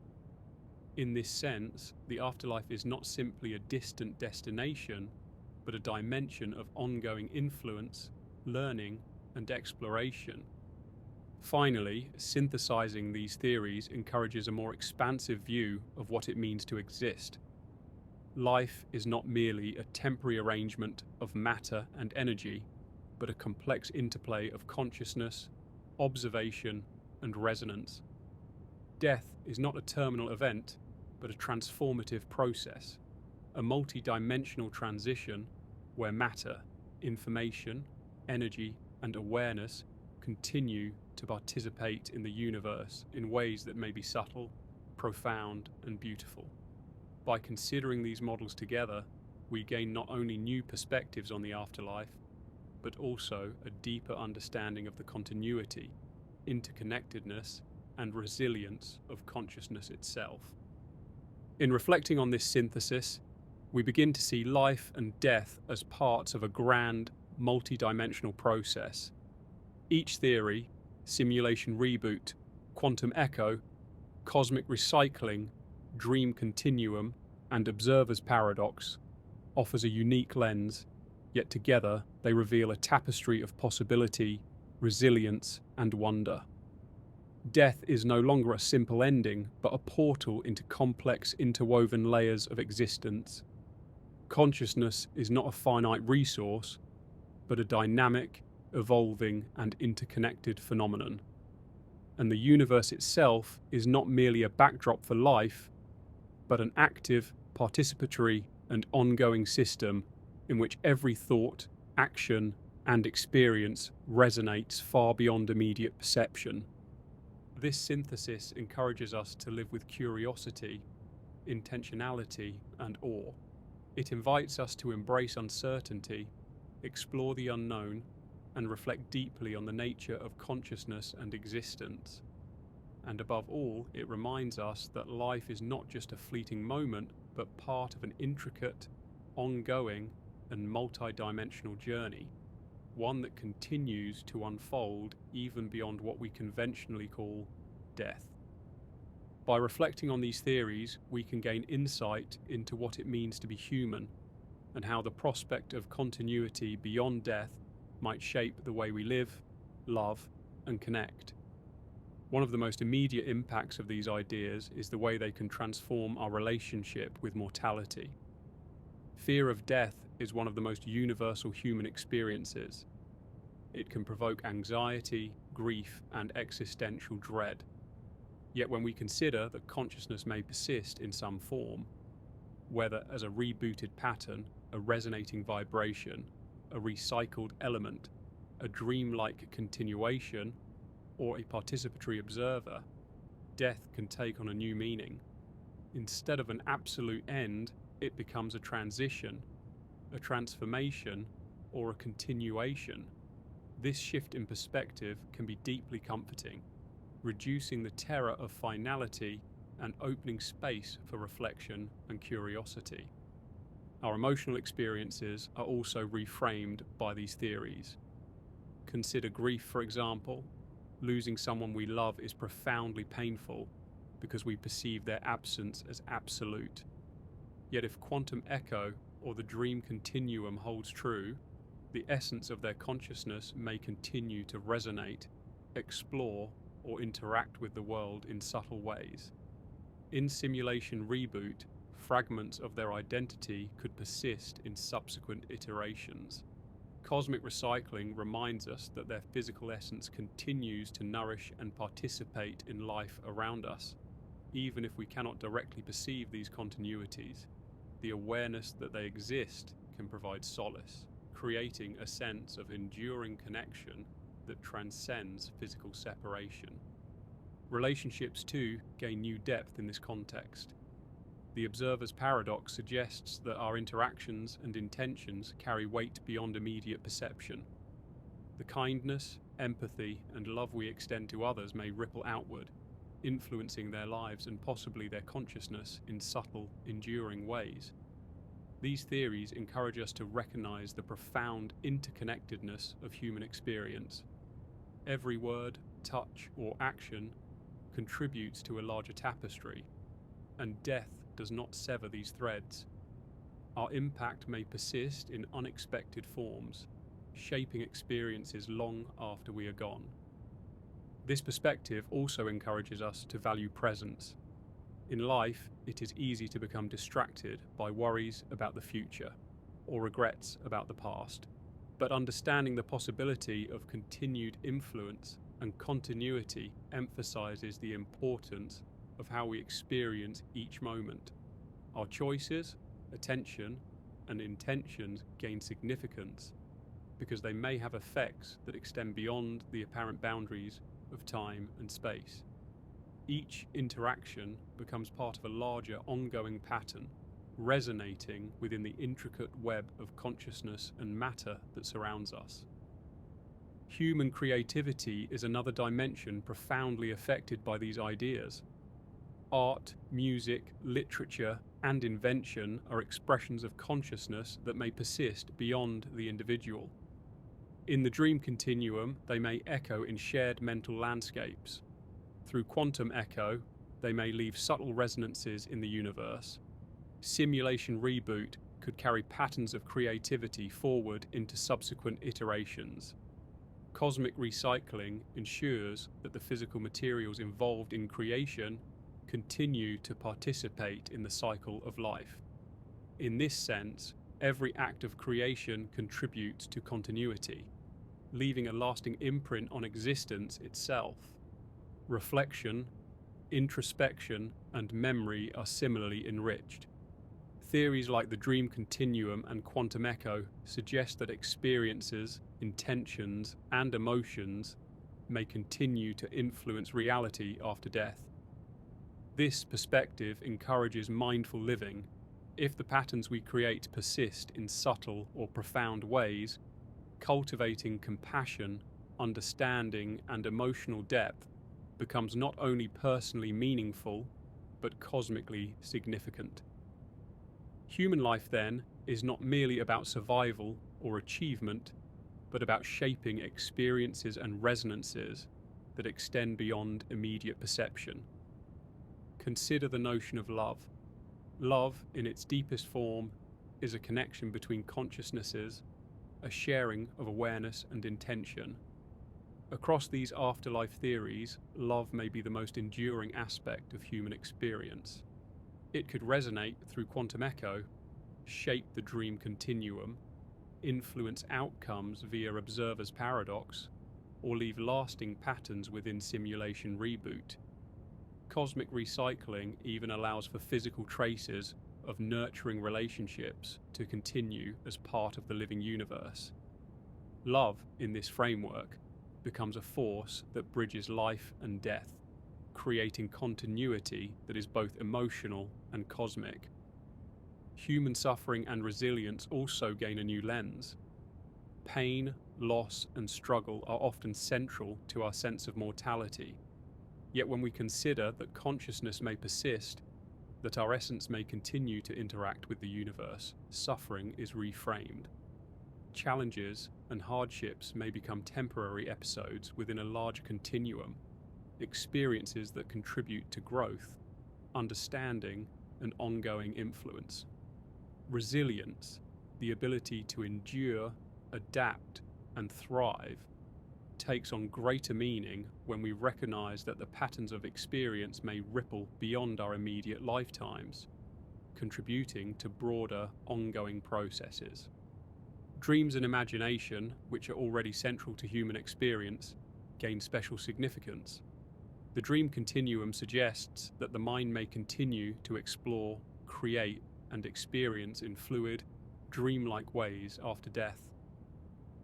In this sense, the afterlife is not simply a distant destination, but a dimension of ongoing influence, learning, and exploration. Finally, synthesizing these theories encourages a more expansive view of what it means to exist. Life is not merely a temporary arrangement of matter and energy, but a complex interplay of consciousness, observation, and resonance. Death is not a terminal event, but a transformative process, a multi-dimensional transition where matter, information, energy, and awareness continue to participate in the universe in ways that may be subtle, profound, and beautiful. By considering these models together, we gain not only new perspectives on the afterlife, but also a deeper understanding of the continuity, interconnectedness, and resilience of consciousness itself. In reflecting on this synthesis, we begin to see life and death as parts of a grand, multi-dimensional process. Each theory, Simulation Reboot, Quantum Echo, Cosmic Recycling, Dream Continuum, and Observer's Paradox, offers a unique lens, yet together they reveal a tapestry of possibility, resilience, and wonder. Death is no longer a simple ending, but a portal into complex, interwoven layers of existence. Consciousness is not a finite resource, but a dynamic, evolving, and interconnected phenomenon. And the universe itself is not merely a backdrop for life, but an active, participatory, and ongoing system in which every thought, action, and experience resonates far beyond immediate perception. This synthesis encourages us to live with curiosity, intentionality, and awe. It invites us to embrace uncertainty, explore the unknown, and reflect deeply on the nature of consciousness and existence. And above all, it reminds us that life is not just a fleeting moment, but part of an intricate, ongoing, and multi-dimensional journey, one that continues to unfold even beyond what we conventionally call death. By reflecting on these theories, we can gain insight into what it means to be human, and how the prospect of continuity beyond death might shape the way we live, love, and connect. One of the most immediate impacts of these ideas is the way they can transform our relationship with mortality. Fear of death is one of the most universal human experiences. It can provoke anxiety, grief, and existential dread. Yet when we consider that consciousness may persist in some form, whether as a rebooted pattern, a resonating vibration, a recycled element, a dreamlike continuation, or a participatory observer, death can take on a new meaning. Instead of an absolute end, it becomes a transition, a transformation, or a continuation. This shift in perspective can be deeply comforting, reducing the terror of finality and opening space for reflection and curiosity. Our emotional experiences are also reframed by these theories. Consider grief, for example. Losing someone we love is profoundly painful because we perceive their absence as absolute. Yet if quantum echo or the dream continuum holds true, the essence of their consciousness may continue to resonate, explore, or interact with the world in subtle ways. In Simulation Reboot, fragments of their identity could persist in subsequent iterations. Cosmic recycling reminds us that their physical essence continues to nourish and participate in life around us, even if we cannot directly perceive these continuities. The awareness that they exist can provide solace, creating a sense of enduring connection that transcends physical separation. Relationships, too, gain new depth in this context. The observer's paradox suggests that our interactions and intentions carry weight beyond immediate perception. The kindness, empathy, and love we extend to others may ripple outward, influencing their lives and possibly their consciousness in subtle, enduring ways. These theories encourage us to recognize the profound interconnectedness of human experience. Every word, touch, or action contributes to a larger tapestry, and death does not sever these threads. Our impact may persist in unexpected forms, shaping experiences long after we are gone. This perspective also encourages us to value presence. In life, it is easy to become distracted by worries about the future or regrets about the past. But understanding the possibility of continued influence and continuity emphasizes the importance of how we experience each moment. Our choices, attention, and intentions gain significance because they may have effects that extend beyond the apparent boundaries of time and space. Each interaction becomes part of a larger ongoing pattern, resonating within the intricate web of consciousness and matter that surrounds us. Human creativity is another dimension profoundly affected by these ideas. Art, music, literature, and invention are expressions of consciousness that may persist beyond the individual. In the dream continuum, they may echo in shared mental landscapes. Through quantum echo, they may leave subtle resonances in the universe. Simulation Reboot could carry patterns of creativity forward into subsequent iterations. Cosmic recycling ensures that the physical materials involved in creation continue to participate in the cycle of life. In this sense, every act of creation contributes to continuity, leaving a lasting imprint on existence itself. Reflection, introspection, and memory are similarly enriched. Theories like the dream continuum and quantum echo suggest that experiences, intentions, and emotions may continue to influence reality after death. This perspective encourages mindful living. If the patterns we create persist in subtle or profound ways, cultivating compassion, understanding, and emotional depth becomes not only personally meaningful, but cosmically significant. Human life, then, is not merely about survival or achievement, but about shaping experiences and resonances that extend beyond immediate perception. Consider the notion of love. Love, in its deepest form, is a connection between consciousnesses, a sharing of awareness and intention. Across these afterlife theories, love may be the most enduring aspect of human experience. It could resonate through quantum echo, shape the dream continuum, influence outcomes via observer's paradox, or leave lasting patterns within Simulation Reboot. Cosmic recycling even allows for physical traces of nurturing relationships to continue as part of the living universe. Love, in this framework, becomes a force that bridges life and death, creating continuity that is both emotional and cosmic. Human suffering and resilience also gain a new lens. Pain, loss, and struggle are often central to our sense of mortality. Yet when we consider that consciousness may persist, that our essence may continue to interact with the universe, suffering is reframed. Challenges and hardships may become temporary episodes within a larger continuum, experiences that contribute to growth, understanding, and ongoing influence. Resilience, the ability to endure, adapt, and thrive, takes on greater meaning when we recognize that the patterns of experience may ripple beyond our immediate lifetimes, contributing to broader, ongoing processes. Dreams and imagination, which are already central to human experience, gain special significance. The dream continuum suggests that the mind may continue to explore, create, and experience in fluid, dreamlike ways after death.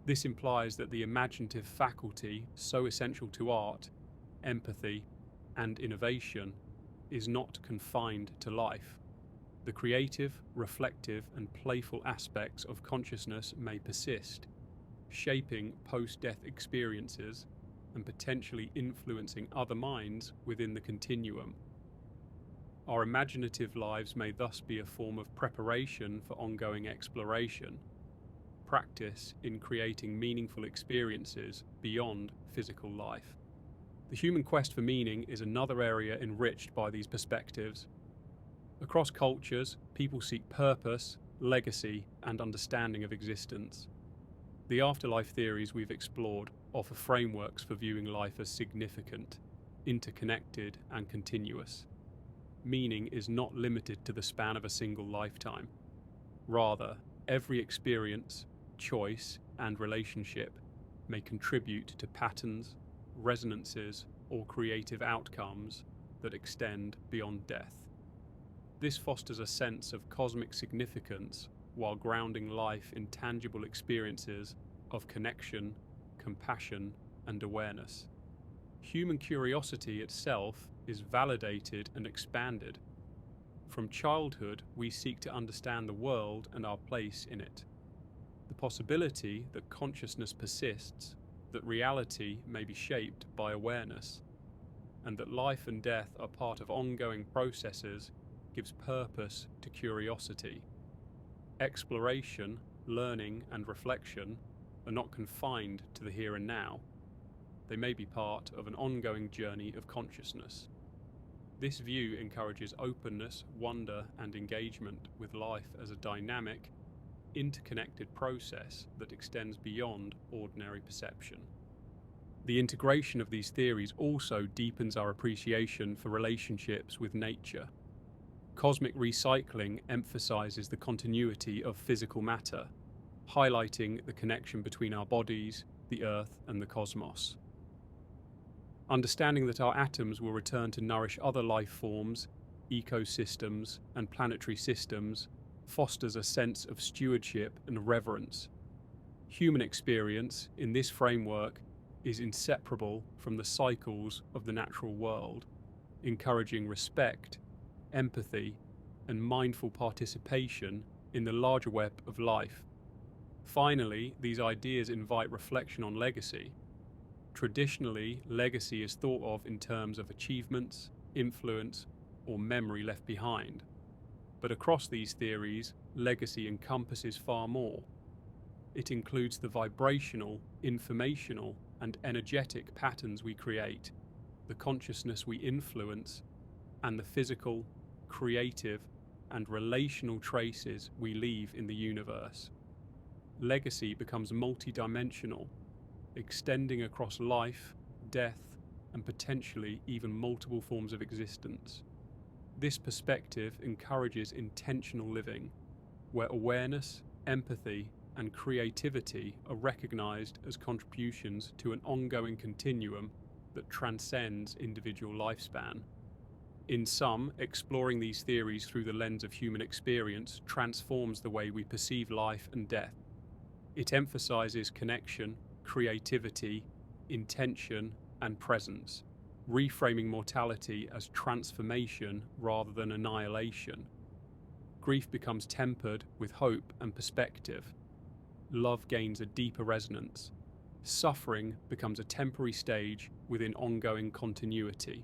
This implies that the imaginative faculty, so essential to art, empathy, and innovation, is not confined to life. The creative, reflective, and playful aspects of consciousness may persist, shaping post-death experiences and potentially influencing other minds within the continuum. Our imaginative lives may thus be a form of preparation for ongoing exploration, practice in creating meaningful experiences beyond physical life. The human quest for meaning is another area enriched by these perspectives. Across cultures, people seek purpose, legacy, and understanding of existence. The afterlife theories we've explored offer frameworks for viewing life as significant, interconnected, and continuous. Meaning is not limited to the span of a single lifetime. Rather, every experience, choice, and relationship may contribute to patterns, resonances, or creative outcomes that extend beyond death. This fosters a sense of cosmic significance while grounding life in tangible experiences of connection, compassion, and awareness. Human curiosity itself is validated and expanded. From childhood, we seek to understand the world and our place in it. The possibility that consciousness persists, that reality may be shaped by awareness, and that life and death are part of ongoing processes gives purpose to curiosity. Exploration, learning, and reflection are not confined to the here and now. They may be part of an ongoing journey of consciousness. This view encourages openness, wonder, and engagement with life as a dynamic, interconnected process that extends beyond ordinary perception. The integration of these theories also deepens our appreciation for relationships with nature. Cosmic recycling emphasizes the continuity of physical matter, highlighting the connection between our bodies, the Earth, and the cosmos. Understanding that our atoms will return to nourish other life forms, ecosystems, and planetary systems fosters a sense of stewardship and reverence. Human experience, in this framework, is inseparable from the cycles of the natural world, encouraging respect, empathy, and mindful participation in the larger web of life. Finally, these ideas invite reflection on legacy. Traditionally, legacy is thought of in terms of achievements, influence, or memory left behind. But across these theories, legacy encompasses far more. It includes the vibrational, informational, and energetic patterns we create, the consciousness we influence, and the physical, creative, and relational traces we leave in the universe. Legacy becomes multidimensional, extending across life, death, and potentially even multiple forms of existence. This perspective encourages intentional living, where awareness, empathy, and creativity are recognized as contributions to an ongoing continuum that transcends individual lifespan. In sum, exploring these theories through the lens of human experience transforms the way we perceive life and death. It emphasizes connection, creativity, intention, and presence, reframing mortality as transformation rather than annihilation. Grief becomes tempered with hope and perspective. Love gains a deeper resonance. Suffering becomes a temporary stage within ongoing continuity.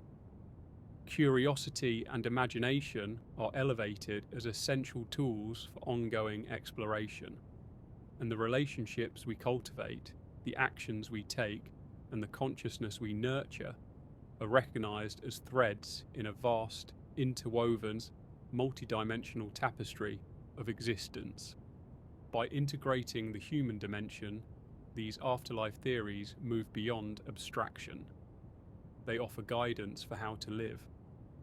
Curiosity and imagination are elevated as essential tools for ongoing exploration, and the relationships we cultivate, the actions we take, and the consciousness we nurture are recognized as threads in a vast, interwoven, multidimensional tapestry of existence. By integrating the human dimension, these afterlife theories move beyond abstraction. They offer guidance for how to live,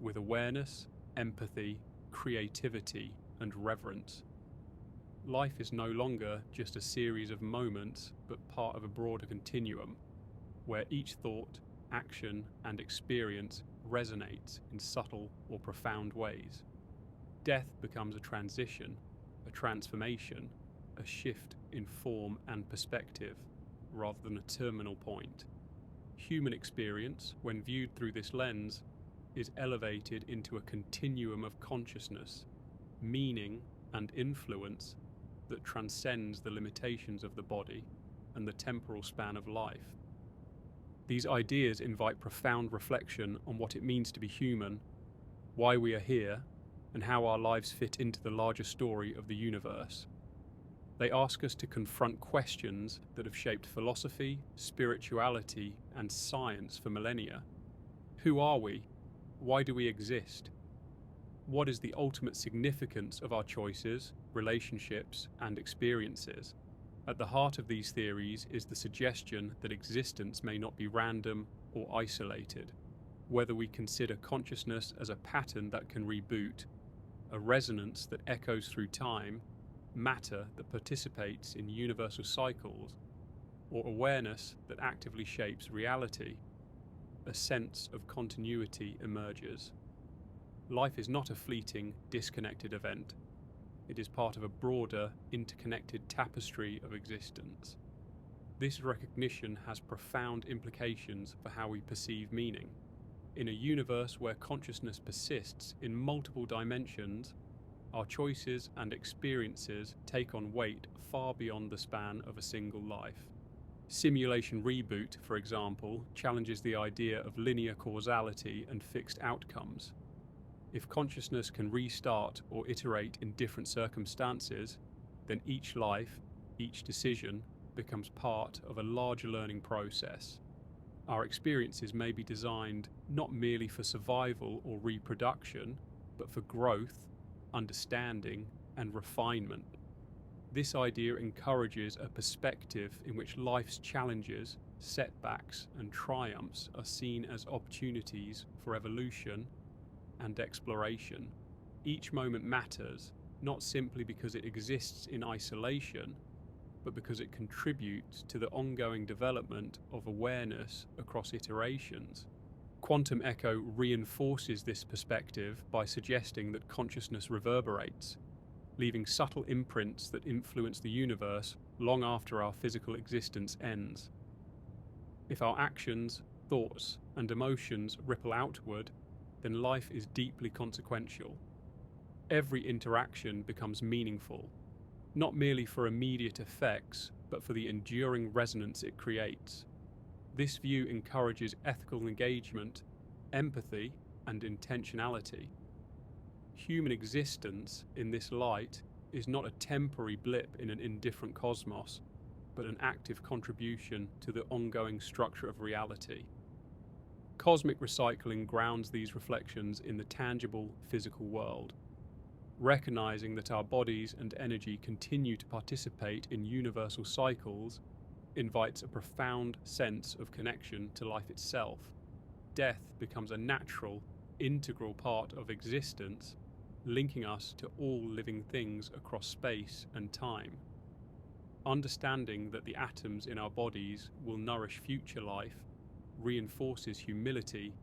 with awareness, empathy, creativity, and reverence. Life is no longer just a series of moments, but part of a broader continuum, where each thought, action, and experience resonates in subtle or profound ways. Death becomes a transition, a transformation, a shift in form and perspective, rather than a terminal point. Human experience, when viewed through this lens, is elevated into a continuum of consciousness, meaning, and influence that transcends the limitations of the body and the temporal span of life. These ideas invite profound reflection on what it means to be human, why we are here, and how our lives fit into the larger story of the universe. They ask us to confront questions that have shaped philosophy, spirituality, and science for millennia. Who are we? Why do we exist? What is the ultimate significance of our choices, relationships, and experiences? At the heart of these theories is the suggestion that existence may not be random or isolated. Whether we consider consciousness as a pattern that can reboot, a resonance that echoes through time, matter that participates in universal cycles, or awareness that actively shapes reality, a sense of continuity emerges. Life is not a fleeting, disconnected event. It is part of a broader, interconnected tapestry of existence. This recognition has profound implications for how we perceive meaning. In a universe where consciousness persists in multiple dimensions, our choices and experiences take on weight far beyond the span of a single life. Simulation Reboot, for example, challenges the idea of linear causality and fixed outcomes. If consciousness can restart or iterate in different circumstances, then each life, each decision, becomes part of a larger learning process. Our experiences may be designed not merely for survival or reproduction, but for growth, understanding, and refinement. This idea encourages a perspective in which life's challenges, setbacks, and triumphs are seen as opportunities for evolution and exploration. Each moment matters, not simply because it exists in isolation, but because it contributes to the ongoing development of awareness across iterations. Quantum echo reinforces this perspective by suggesting that consciousness reverberates, leaving subtle imprints that influence the universe long after our physical existence ends. If our actions, thoughts, and emotions ripple outward, then life is deeply consequential. Every interaction becomes meaningful, not merely for immediate effects, but for the enduring resonance it creates. This view encourages ethical engagement, empathy, and intentionality. Human existence, in this light, is not a temporary blip in an indifferent cosmos, but an active contribution to the ongoing structure of reality. Cosmic recycling grounds these reflections in the tangible physical world. Recognizing that our bodies and energy continue to participate in universal cycles invites a profound sense of connection to life itself. Death becomes a natural, integral part of existence, linking us to all living things across space and time. Understanding that the atoms in our bodies will nourish future life reinforces humility,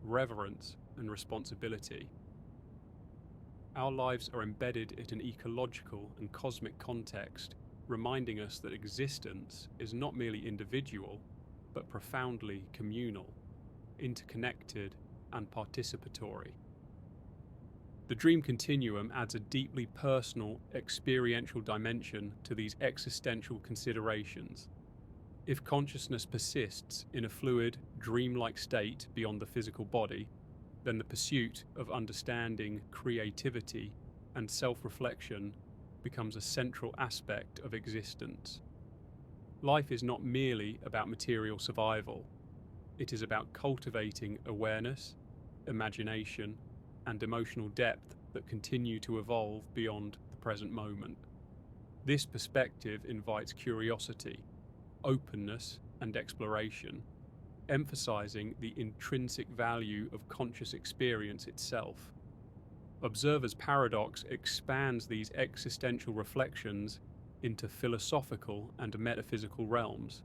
reverence, and responsibility. Our lives are embedded in an ecological and cosmic context, reminding us that existence is not merely individual, but profoundly communal, interconnected, and participatory. The dream continuum adds a deeply personal, experiential dimension to these existential considerations. If consciousness persists in a fluid, dreamlike state beyond the physical body, then the pursuit of understanding, creativity, and self-reflection becomes a central aspect of existence. Life is not merely about material survival. It is about cultivating awareness, imagination, and emotional depth that continue to evolve beyond the present moment. This perspective invites curiosity. openness and exploration, emphasizing the intrinsic value of conscious experience itself. Observer's paradox expands these existential reflections into philosophical and metaphysical realms.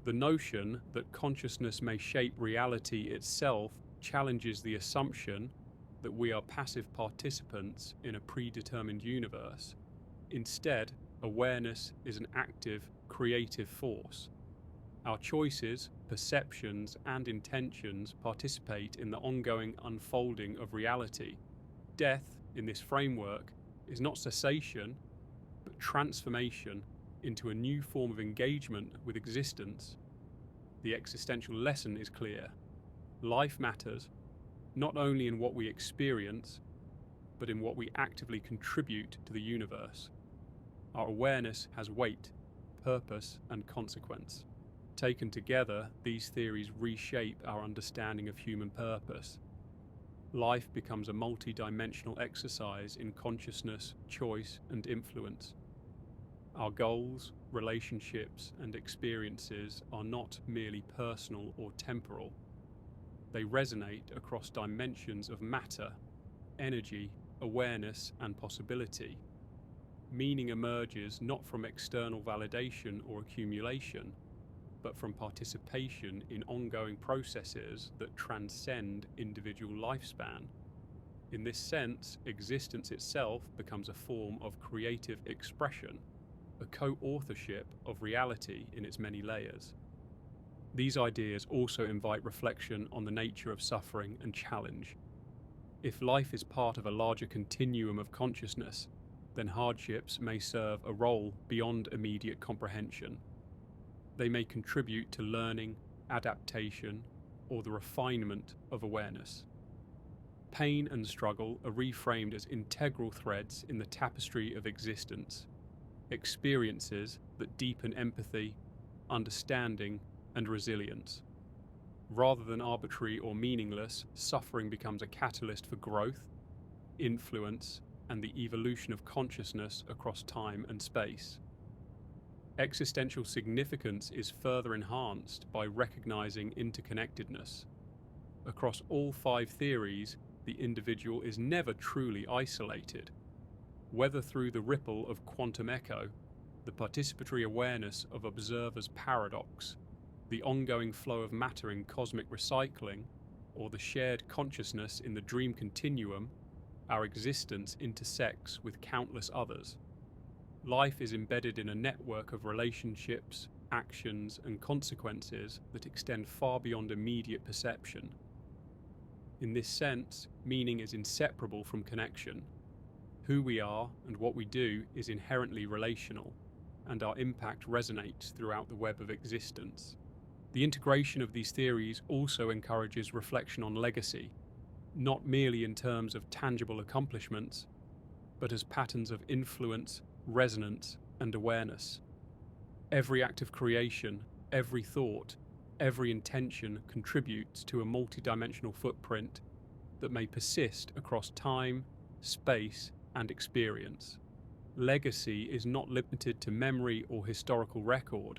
The notion that consciousness may shape reality itself challenges the assumption that we are passive participants in a predetermined universe. Instead, awareness is an active, creative force. Our choices, perceptions, and intentions participate in the ongoing unfolding of reality. Death, in this framework, is not cessation, but transformation into a new form of engagement with existence. The existential lesson is clear. Life matters, not only in what we experience, but in what we actively contribute to the universe. Our awareness has weight, purpose, and consequence. Taken together, these theories reshape our understanding of human purpose. Life becomes a multi-dimensional exercise in consciousness, choice, and influence. Our goals, relationships, and experiences are not merely personal or temporal. They resonate across dimensions of matter, energy, awareness, and possibility. Meaning emerges not from external validation or accumulation, but from participation in ongoing processes that transcend individual lifespan. In this sense, existence itself becomes a form of creative expression, a co-authorship of reality in its many layers. These ideas also invite reflection on the nature of suffering and challenge. If life is part of a larger continuum of consciousness, then hardships may serve a role beyond immediate comprehension. They may contribute to learning, adaptation, or the refinement of awareness. Pain and struggle are reframed as integral threads in the tapestry of existence, experiences that deepen empathy, understanding, and resilience. Rather than arbitrary or meaningless, suffering becomes a catalyst for growth, influence, and the evolution of consciousness across time and space. Existential significance is further enhanced by recognizing interconnectedness. Across all 5 theories, the individual is never truly isolated. Whether through the ripple of quantum echo, the participatory awareness of observer's paradox, the ongoing flow of matter in cosmic recycling, or the shared consciousness in the dream continuum, our existence intersects with countless others. Life is embedded in a network of relationships, actions, and consequences that extend far beyond immediate perception. In this sense, meaning is inseparable from connection. Who we are and what we do is inherently relational, and our impact resonates throughout the web of existence. The integration of these theories also encourages reflection on legacy, not merely in terms of tangible accomplishments, but as patterns of influence, resonance, and awareness. Every act of creation, every thought, every intention contributes to a multidimensional footprint that may persist across time, space, and experience. Legacy is not limited to memory or historical record.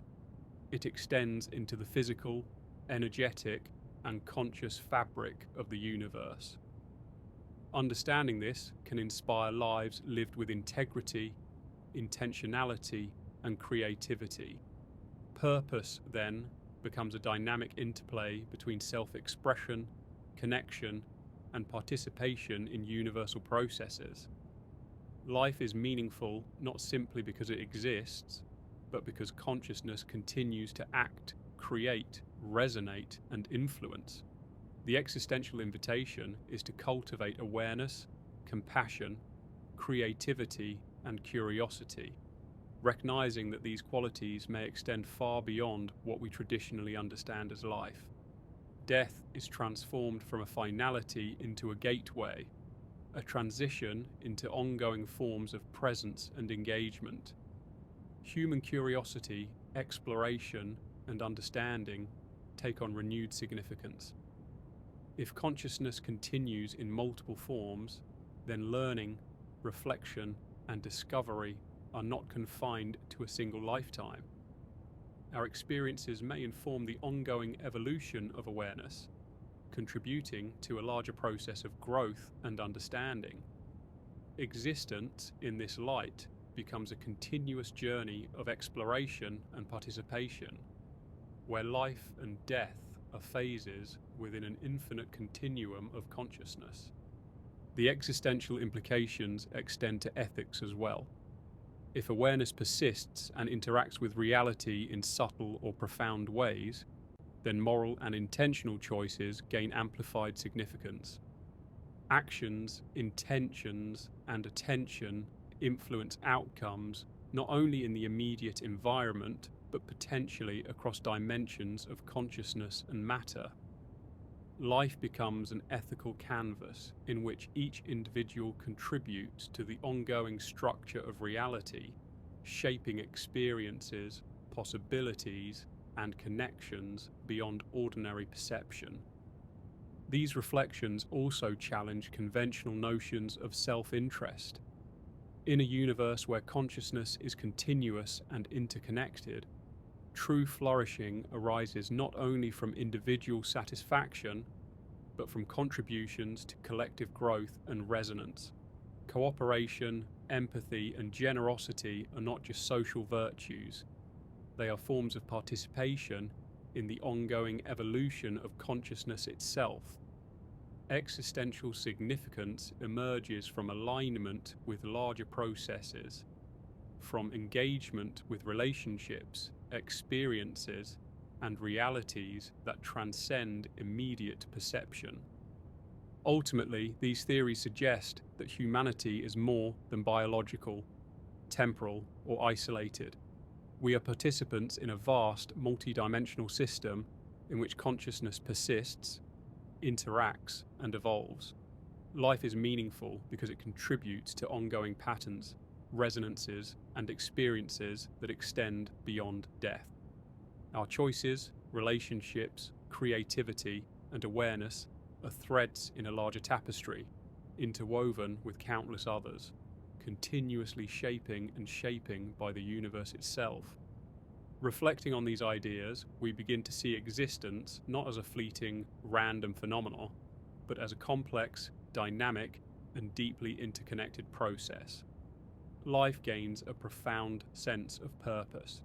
It extends into the physical, energetic, and conscious fabric of the universe. Understanding this can inspire lives lived with integrity, intentionality, and creativity. Purpose, then, becomes a dynamic interplay between self-expression, connection, and participation in universal processes. Life is meaningful not simply because it exists, but because consciousness continues to act, create, resonate, and influence. The existential invitation is to cultivate awareness, compassion, creativity, and curiosity, recognizing that these qualities may extend far beyond what we traditionally understand as life. Death is transformed from a finality into a gateway, a transition into ongoing forms of presence and engagement. Human curiosity, exploration, and understanding take on renewed significance. If consciousness continues in multiple forms, then learning, reflection, and discovery are not confined to a single lifetime. our experiences may inform the ongoing evolution of awareness, contributing to a larger process of growth and understanding. Existence in this light becomes a continuous journey of exploration and participation, where life and death are phases within an infinite continuum of consciousness. The existential implications extend to ethics as well. If awareness persists and interacts with reality in subtle or profound ways, then moral and intentional choices gain amplified significance. Actions, intentions, and attention influence outcomes not only in the immediate environment, but potentially across dimensions of consciousness and matter. Life becomes an ethical canvas in which each individual contributes to the ongoing structure of reality, shaping experiences, possibilities, and connections beyond ordinary perception. These reflections also challenge conventional notions of self-interest. In a universe where consciousness is continuous and interconnected, true flourishing arises not only from individual satisfaction, but from contributions to collective growth and resonance. Cooperation, empathy, and generosity are not just social virtues. They are forms of participation in the ongoing evolution of consciousness itself. Existential significance emerges from alignment with larger processes, from engagement with relationships, experiences, and realities that transcend immediate perception. Ultimately, these theories suggest that humanity is more than biological, temporal, or isolated. We are participants in a vast, multidimensional system in which consciousness persists, interacts, and evolves. Life is meaningful because it contributes to ongoing patterns, resonances, and experiences that extend beyond death. Our choices, relationships, creativity, and awareness are threads in a larger tapestry, interwoven with countless others, continuously shaping and shaping by the universe itself. Reflecting on these ideas, we begin to see existence not as a fleeting, random phenomenon, but as a complex, dynamic, and deeply interconnected process. Life gains a profound sense of purpose: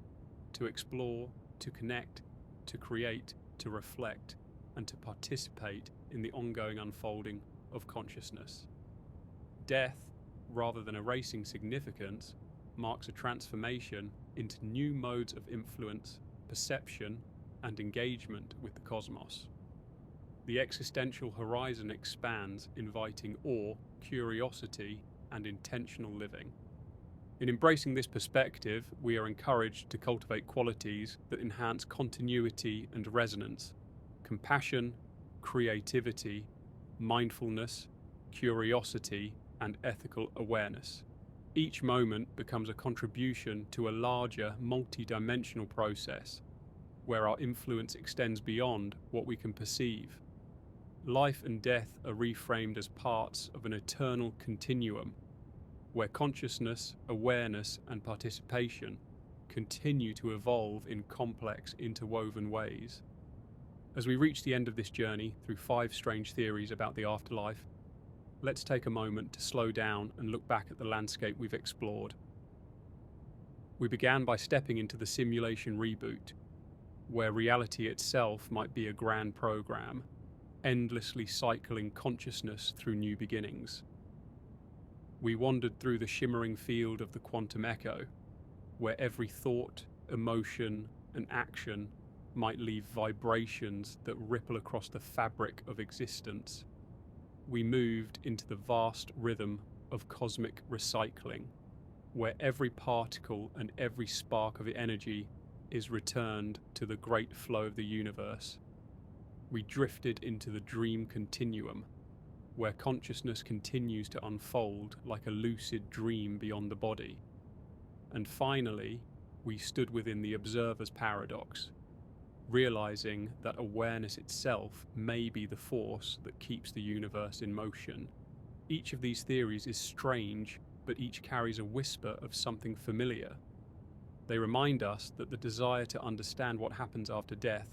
to explore, to connect, to create, to reflect, and to participate in the ongoing unfolding of consciousness. Death, rather than erasing significance, marks a transformation into new modes of influence, perception, and engagement with the cosmos. The existential horizon expands, inviting awe, curiosity, and intentional living. In embracing this perspective, we are encouraged to cultivate qualities that enhance continuity and resonance: compassion, creativity, mindfulness, curiosity, and ethical awareness. Each moment becomes a contribution to a larger, multi-dimensional process, where our influence extends beyond what we can perceive. Life and death are reframed as parts of an eternal continuum, where consciousness, awareness, and participation continue to evolve in complex, interwoven ways. As we reach the end of this journey through 5 strange theories about the afterlife, let's take a moment to slow down and look back at the landscape we've explored. We began by stepping into the Simulation Reboot, where reality itself might be a grand program, endlessly cycling consciousness through new beginnings. We wandered through the shimmering field of the quantum echo, where every thought, emotion, and action might leave vibrations that ripple across the fabric of existence. We moved into the vast rhythm of cosmic recycling, where every particle and every spark of energy is returned to the great flow of the universe. We drifted into the dream continuum, where consciousness continues to unfold like a lucid dream beyond the body. And finally, we stood within the observer's paradox, realizing that awareness itself may be the force that keeps the universe in motion. Each of these theories is strange, but each carries a whisper of something familiar. They remind us that the desire to understand what happens after death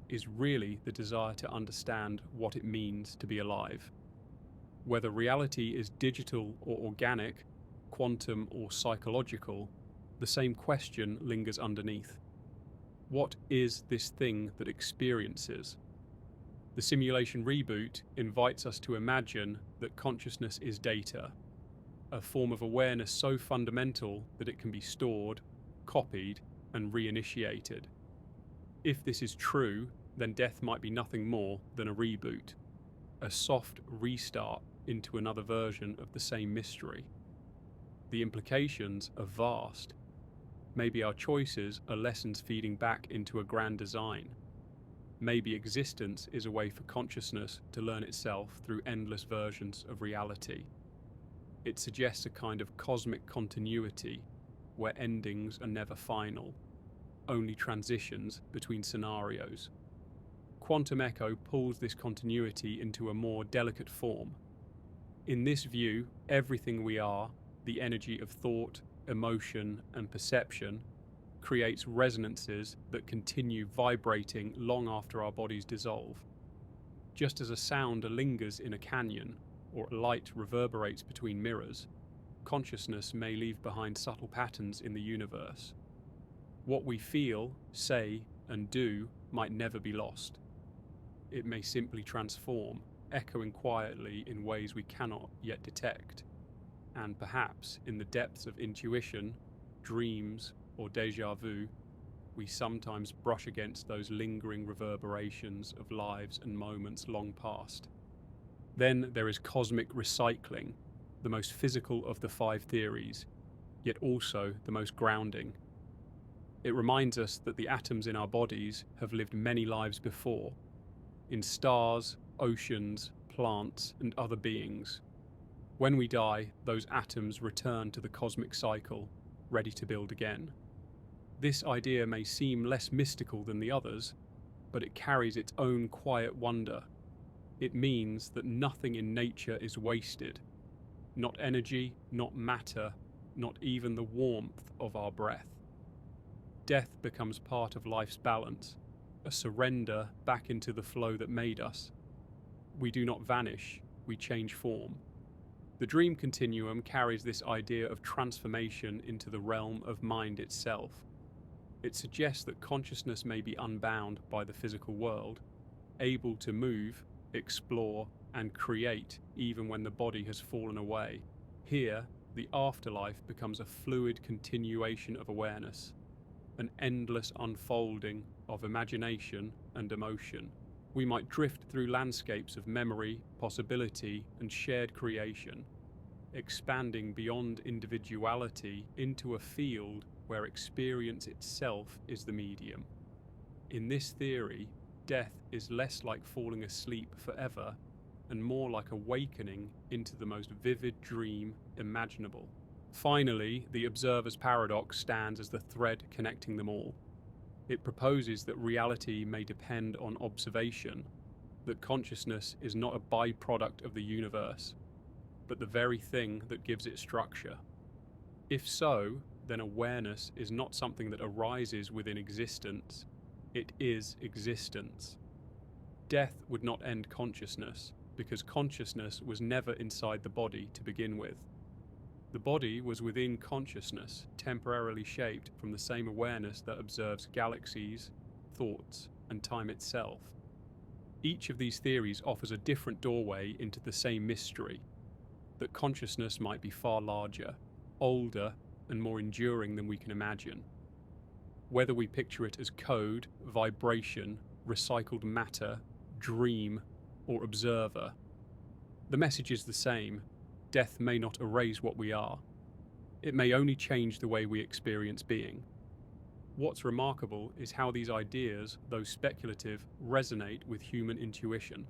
is really the desire to understand what it means to be alive. Whether reality is digital or organic, quantum or psychological, the same question lingers underneath. What is this thing that experiences? The Simulation Reboot invites us to imagine that consciousness is data, a form of awareness so fundamental that it can be stored, copied, and reinitiated. If this is true, then death might be nothing more than a reboot, a soft restart into another version of the same mystery. The implications are vast. Maybe our choices are lessons feeding back into a grand design. Maybe existence is a way for consciousness to learn itself through endless versions of reality. It suggests a kind of cosmic continuity where endings are never final, only transitions between scenarios. Quantum Echo pulls this continuity into a more delicate form. In this view, everything we are, the energy of thought, emotion, and perception, creates resonances that continue vibrating long after our bodies dissolve. Just as a sound lingers in a canyon, or a light reverberates between mirrors, consciousness may leave behind subtle patterns in the universe. What we feel, say, and do might never be lost. It may simply transform, echoing quietly in ways we cannot yet detect. And perhaps in the depths of intuition, dreams, or déjà vu, we sometimes brush against those lingering reverberations of lives and moments long past. Then there is cosmic recycling, the most physical of the 5 theories, yet also the most grounding. It reminds us that the atoms in our bodies have lived many lives before, in stars, oceans, plants, and other beings. When we die, those atoms return to the cosmic cycle, ready to build again. This idea may seem less mystical than the others, but it carries its own quiet wonder. It means that nothing in nature is wasted. Not energy, not matter, not even the warmth of our breath. Death becomes part of life's balance, a surrender back into the flow that made us. We do not vanish, we change form. The dream continuum carries this idea of transformation into the realm of mind itself. It suggests that consciousness may be unbound by the physical world, able to move, explore, and create even when the body has fallen away. Here, the afterlife becomes a fluid continuation of awareness, an endless unfolding of imagination and emotion. We might drift through landscapes of memory, possibility, and shared creation, expanding beyond individuality into a field where experience itself is the medium. In this theory, death is less like falling asleep forever and more like awakening into the most vivid dream imaginable. Finally, the observer's paradox stands as the thread connecting them all. It proposes that reality may depend on observation, that consciousness is not a byproduct of the universe, but the very thing that gives it structure. If so, then awareness is not something that arises within existence, it is existence. Death would not end consciousness, because consciousness was never inside the body to begin with. The body was within consciousness, temporarily shaped from the same awareness that observes galaxies, thoughts, and time itself. Each of these theories offers a different doorway into the same mystery, that consciousness might be far larger, older, and more enduring than we can imagine. Whether we picture it as code, vibration, recycled matter, dream, or observer, the message is the same. Death may not erase what we are. It may only change the way we experience being. What's remarkable is how these ideas, though speculative, resonate with human intuition.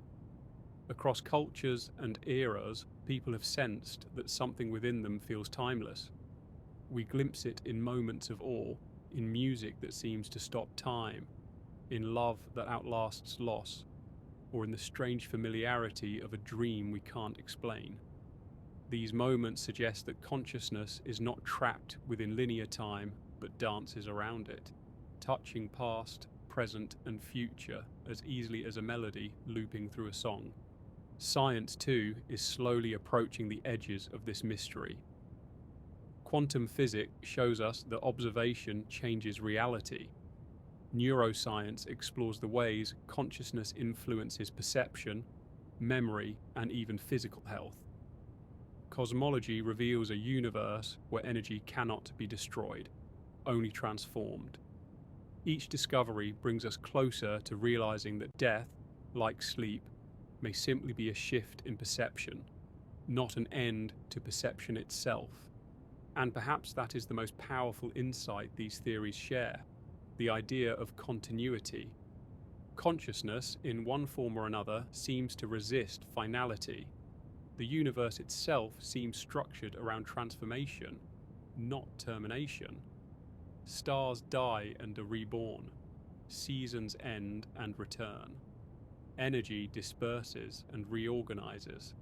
Across cultures and eras, people have sensed that something within them feels timeless. We glimpse it in moments of awe, in music that seems to stop time, in love that outlasts loss, or in the strange familiarity of a dream we can't explain. These moments suggest that consciousness is not trapped within linear time, but dances around it, touching past, present, and future as easily as a melody looping through a song. Science, too, is slowly approaching the edges of this mystery. Quantum physics shows us that observation changes reality. Neuroscience explores the ways consciousness influences perception, memory, and even physical health. Cosmology reveals a universe where energy cannot be destroyed, only transformed. Each discovery brings us closer to realizing that death, like sleep, may simply be a shift in perception, not an end to perception itself. And perhaps that is the most powerful insight these theories share, the idea of continuity. Consciousness, in one form or another, seems to resist finality. The universe itself seems structured around transformation, not termination. Stars die and are reborn. Seasons end and return. Energy disperses and reorganizes.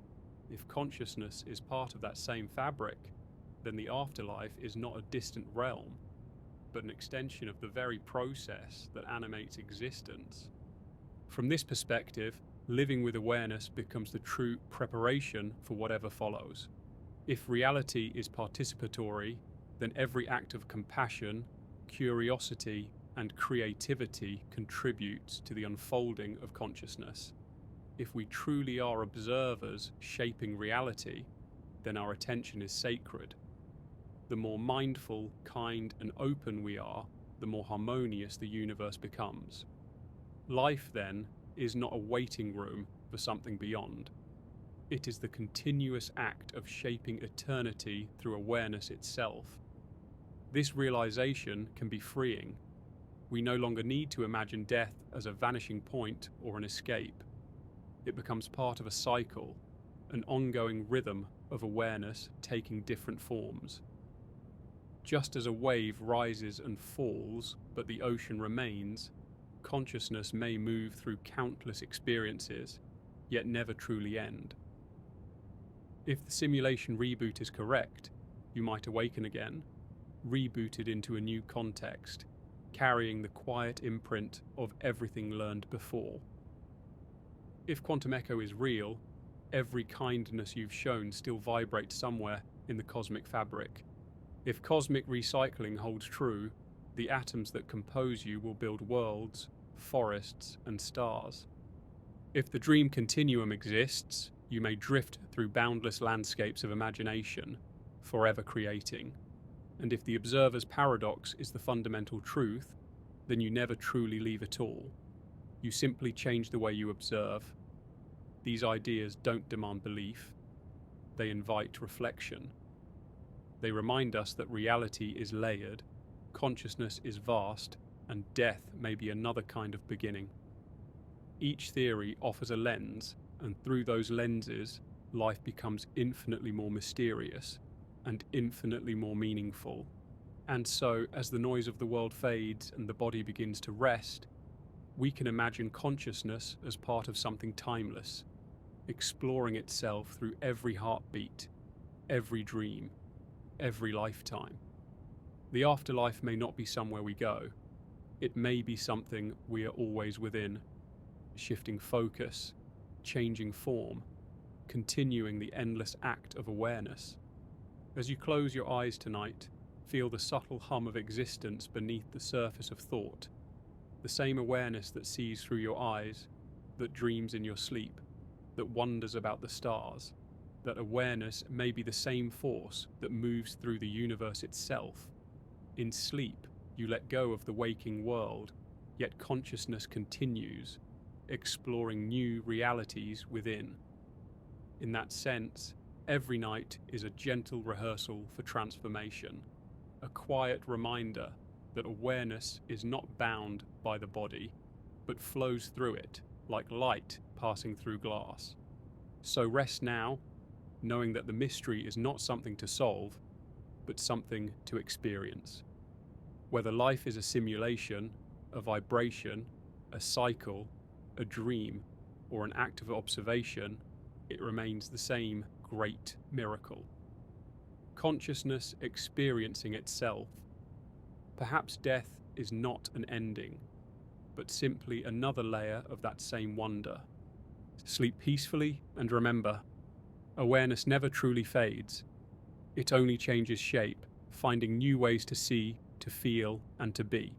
If consciousness is part of that same fabric, then the afterlife is not a distant realm, but an extension of the very process that animates existence. From this perspective, living with awareness becomes the true preparation for whatever follows. If reality is participatory, then every act of compassion, curiosity, and creativity contributes to the unfolding of consciousness. If we truly are observers shaping reality, then our attention is sacred. The more mindful, kind, and open we are, the more harmonious the universe becomes. Life, then, is not a waiting room for something beyond. It is the continuous act of shaping eternity through awareness itself. This realization can be freeing. We no longer need to imagine death as a vanishing point or an escape. It becomes part of a cycle, an ongoing rhythm of awareness taking different forms. Just as a wave rises and falls, but the ocean remains, consciousness may move through countless experiences, yet never truly end. If the simulation reboot is correct, you might awaken again, rebooted into a new context, carrying the quiet imprint of everything learned before. If quantum echo is real, every kindness you've shown still vibrates somewhere in the cosmic fabric. If cosmic recycling holds true, the atoms that compose you will build worlds, forests, and stars. If the dream continuum exists, you may drift through boundless landscapes of imagination, forever creating. And if the observer's paradox is the fundamental truth, then you never truly leave at all. You simply change the way you observe. These ideas don't demand belief. They invite reflection. They remind us that reality is layered, consciousness is vast, and death may be another kind of beginning. Each theory offers a lens, and through those lenses, life becomes infinitely more mysterious and infinitely more meaningful. And so, as the noise of the world fades and the body begins to rest, we can imagine consciousness as part of something timeless, exploring itself through every heartbeat, every dream, every lifetime. The afterlife may not be somewhere we go. It may be something we are always within, shifting focus, changing form, continuing the endless act of awareness. As you close your eyes tonight, feel the subtle hum of existence beneath the surface of thought, the same awareness that sees through your eyes, that dreams in your sleep, that wonders about the stars. That awareness may be the same force that moves through the universe itself. In sleep, you let go of the waking world, yet consciousness continues, exploring new realities within. In that sense, every night is a gentle rehearsal for transformation, a quiet reminder that awareness is not bound by the body, but flows through it like light passing through glass. So rest now, knowing that the mystery is not something to solve, but something to experience. Whether life is a simulation, a vibration, a cycle, a dream, or an act of observation, it remains the same great miracle. Consciousness experiencing itself, Perhaps death is not an ending, but simply another layer of that same wonder. Sleep peacefully and remember, awareness never truly fades. It only changes shape, finding new ways to see, to feel, and to be.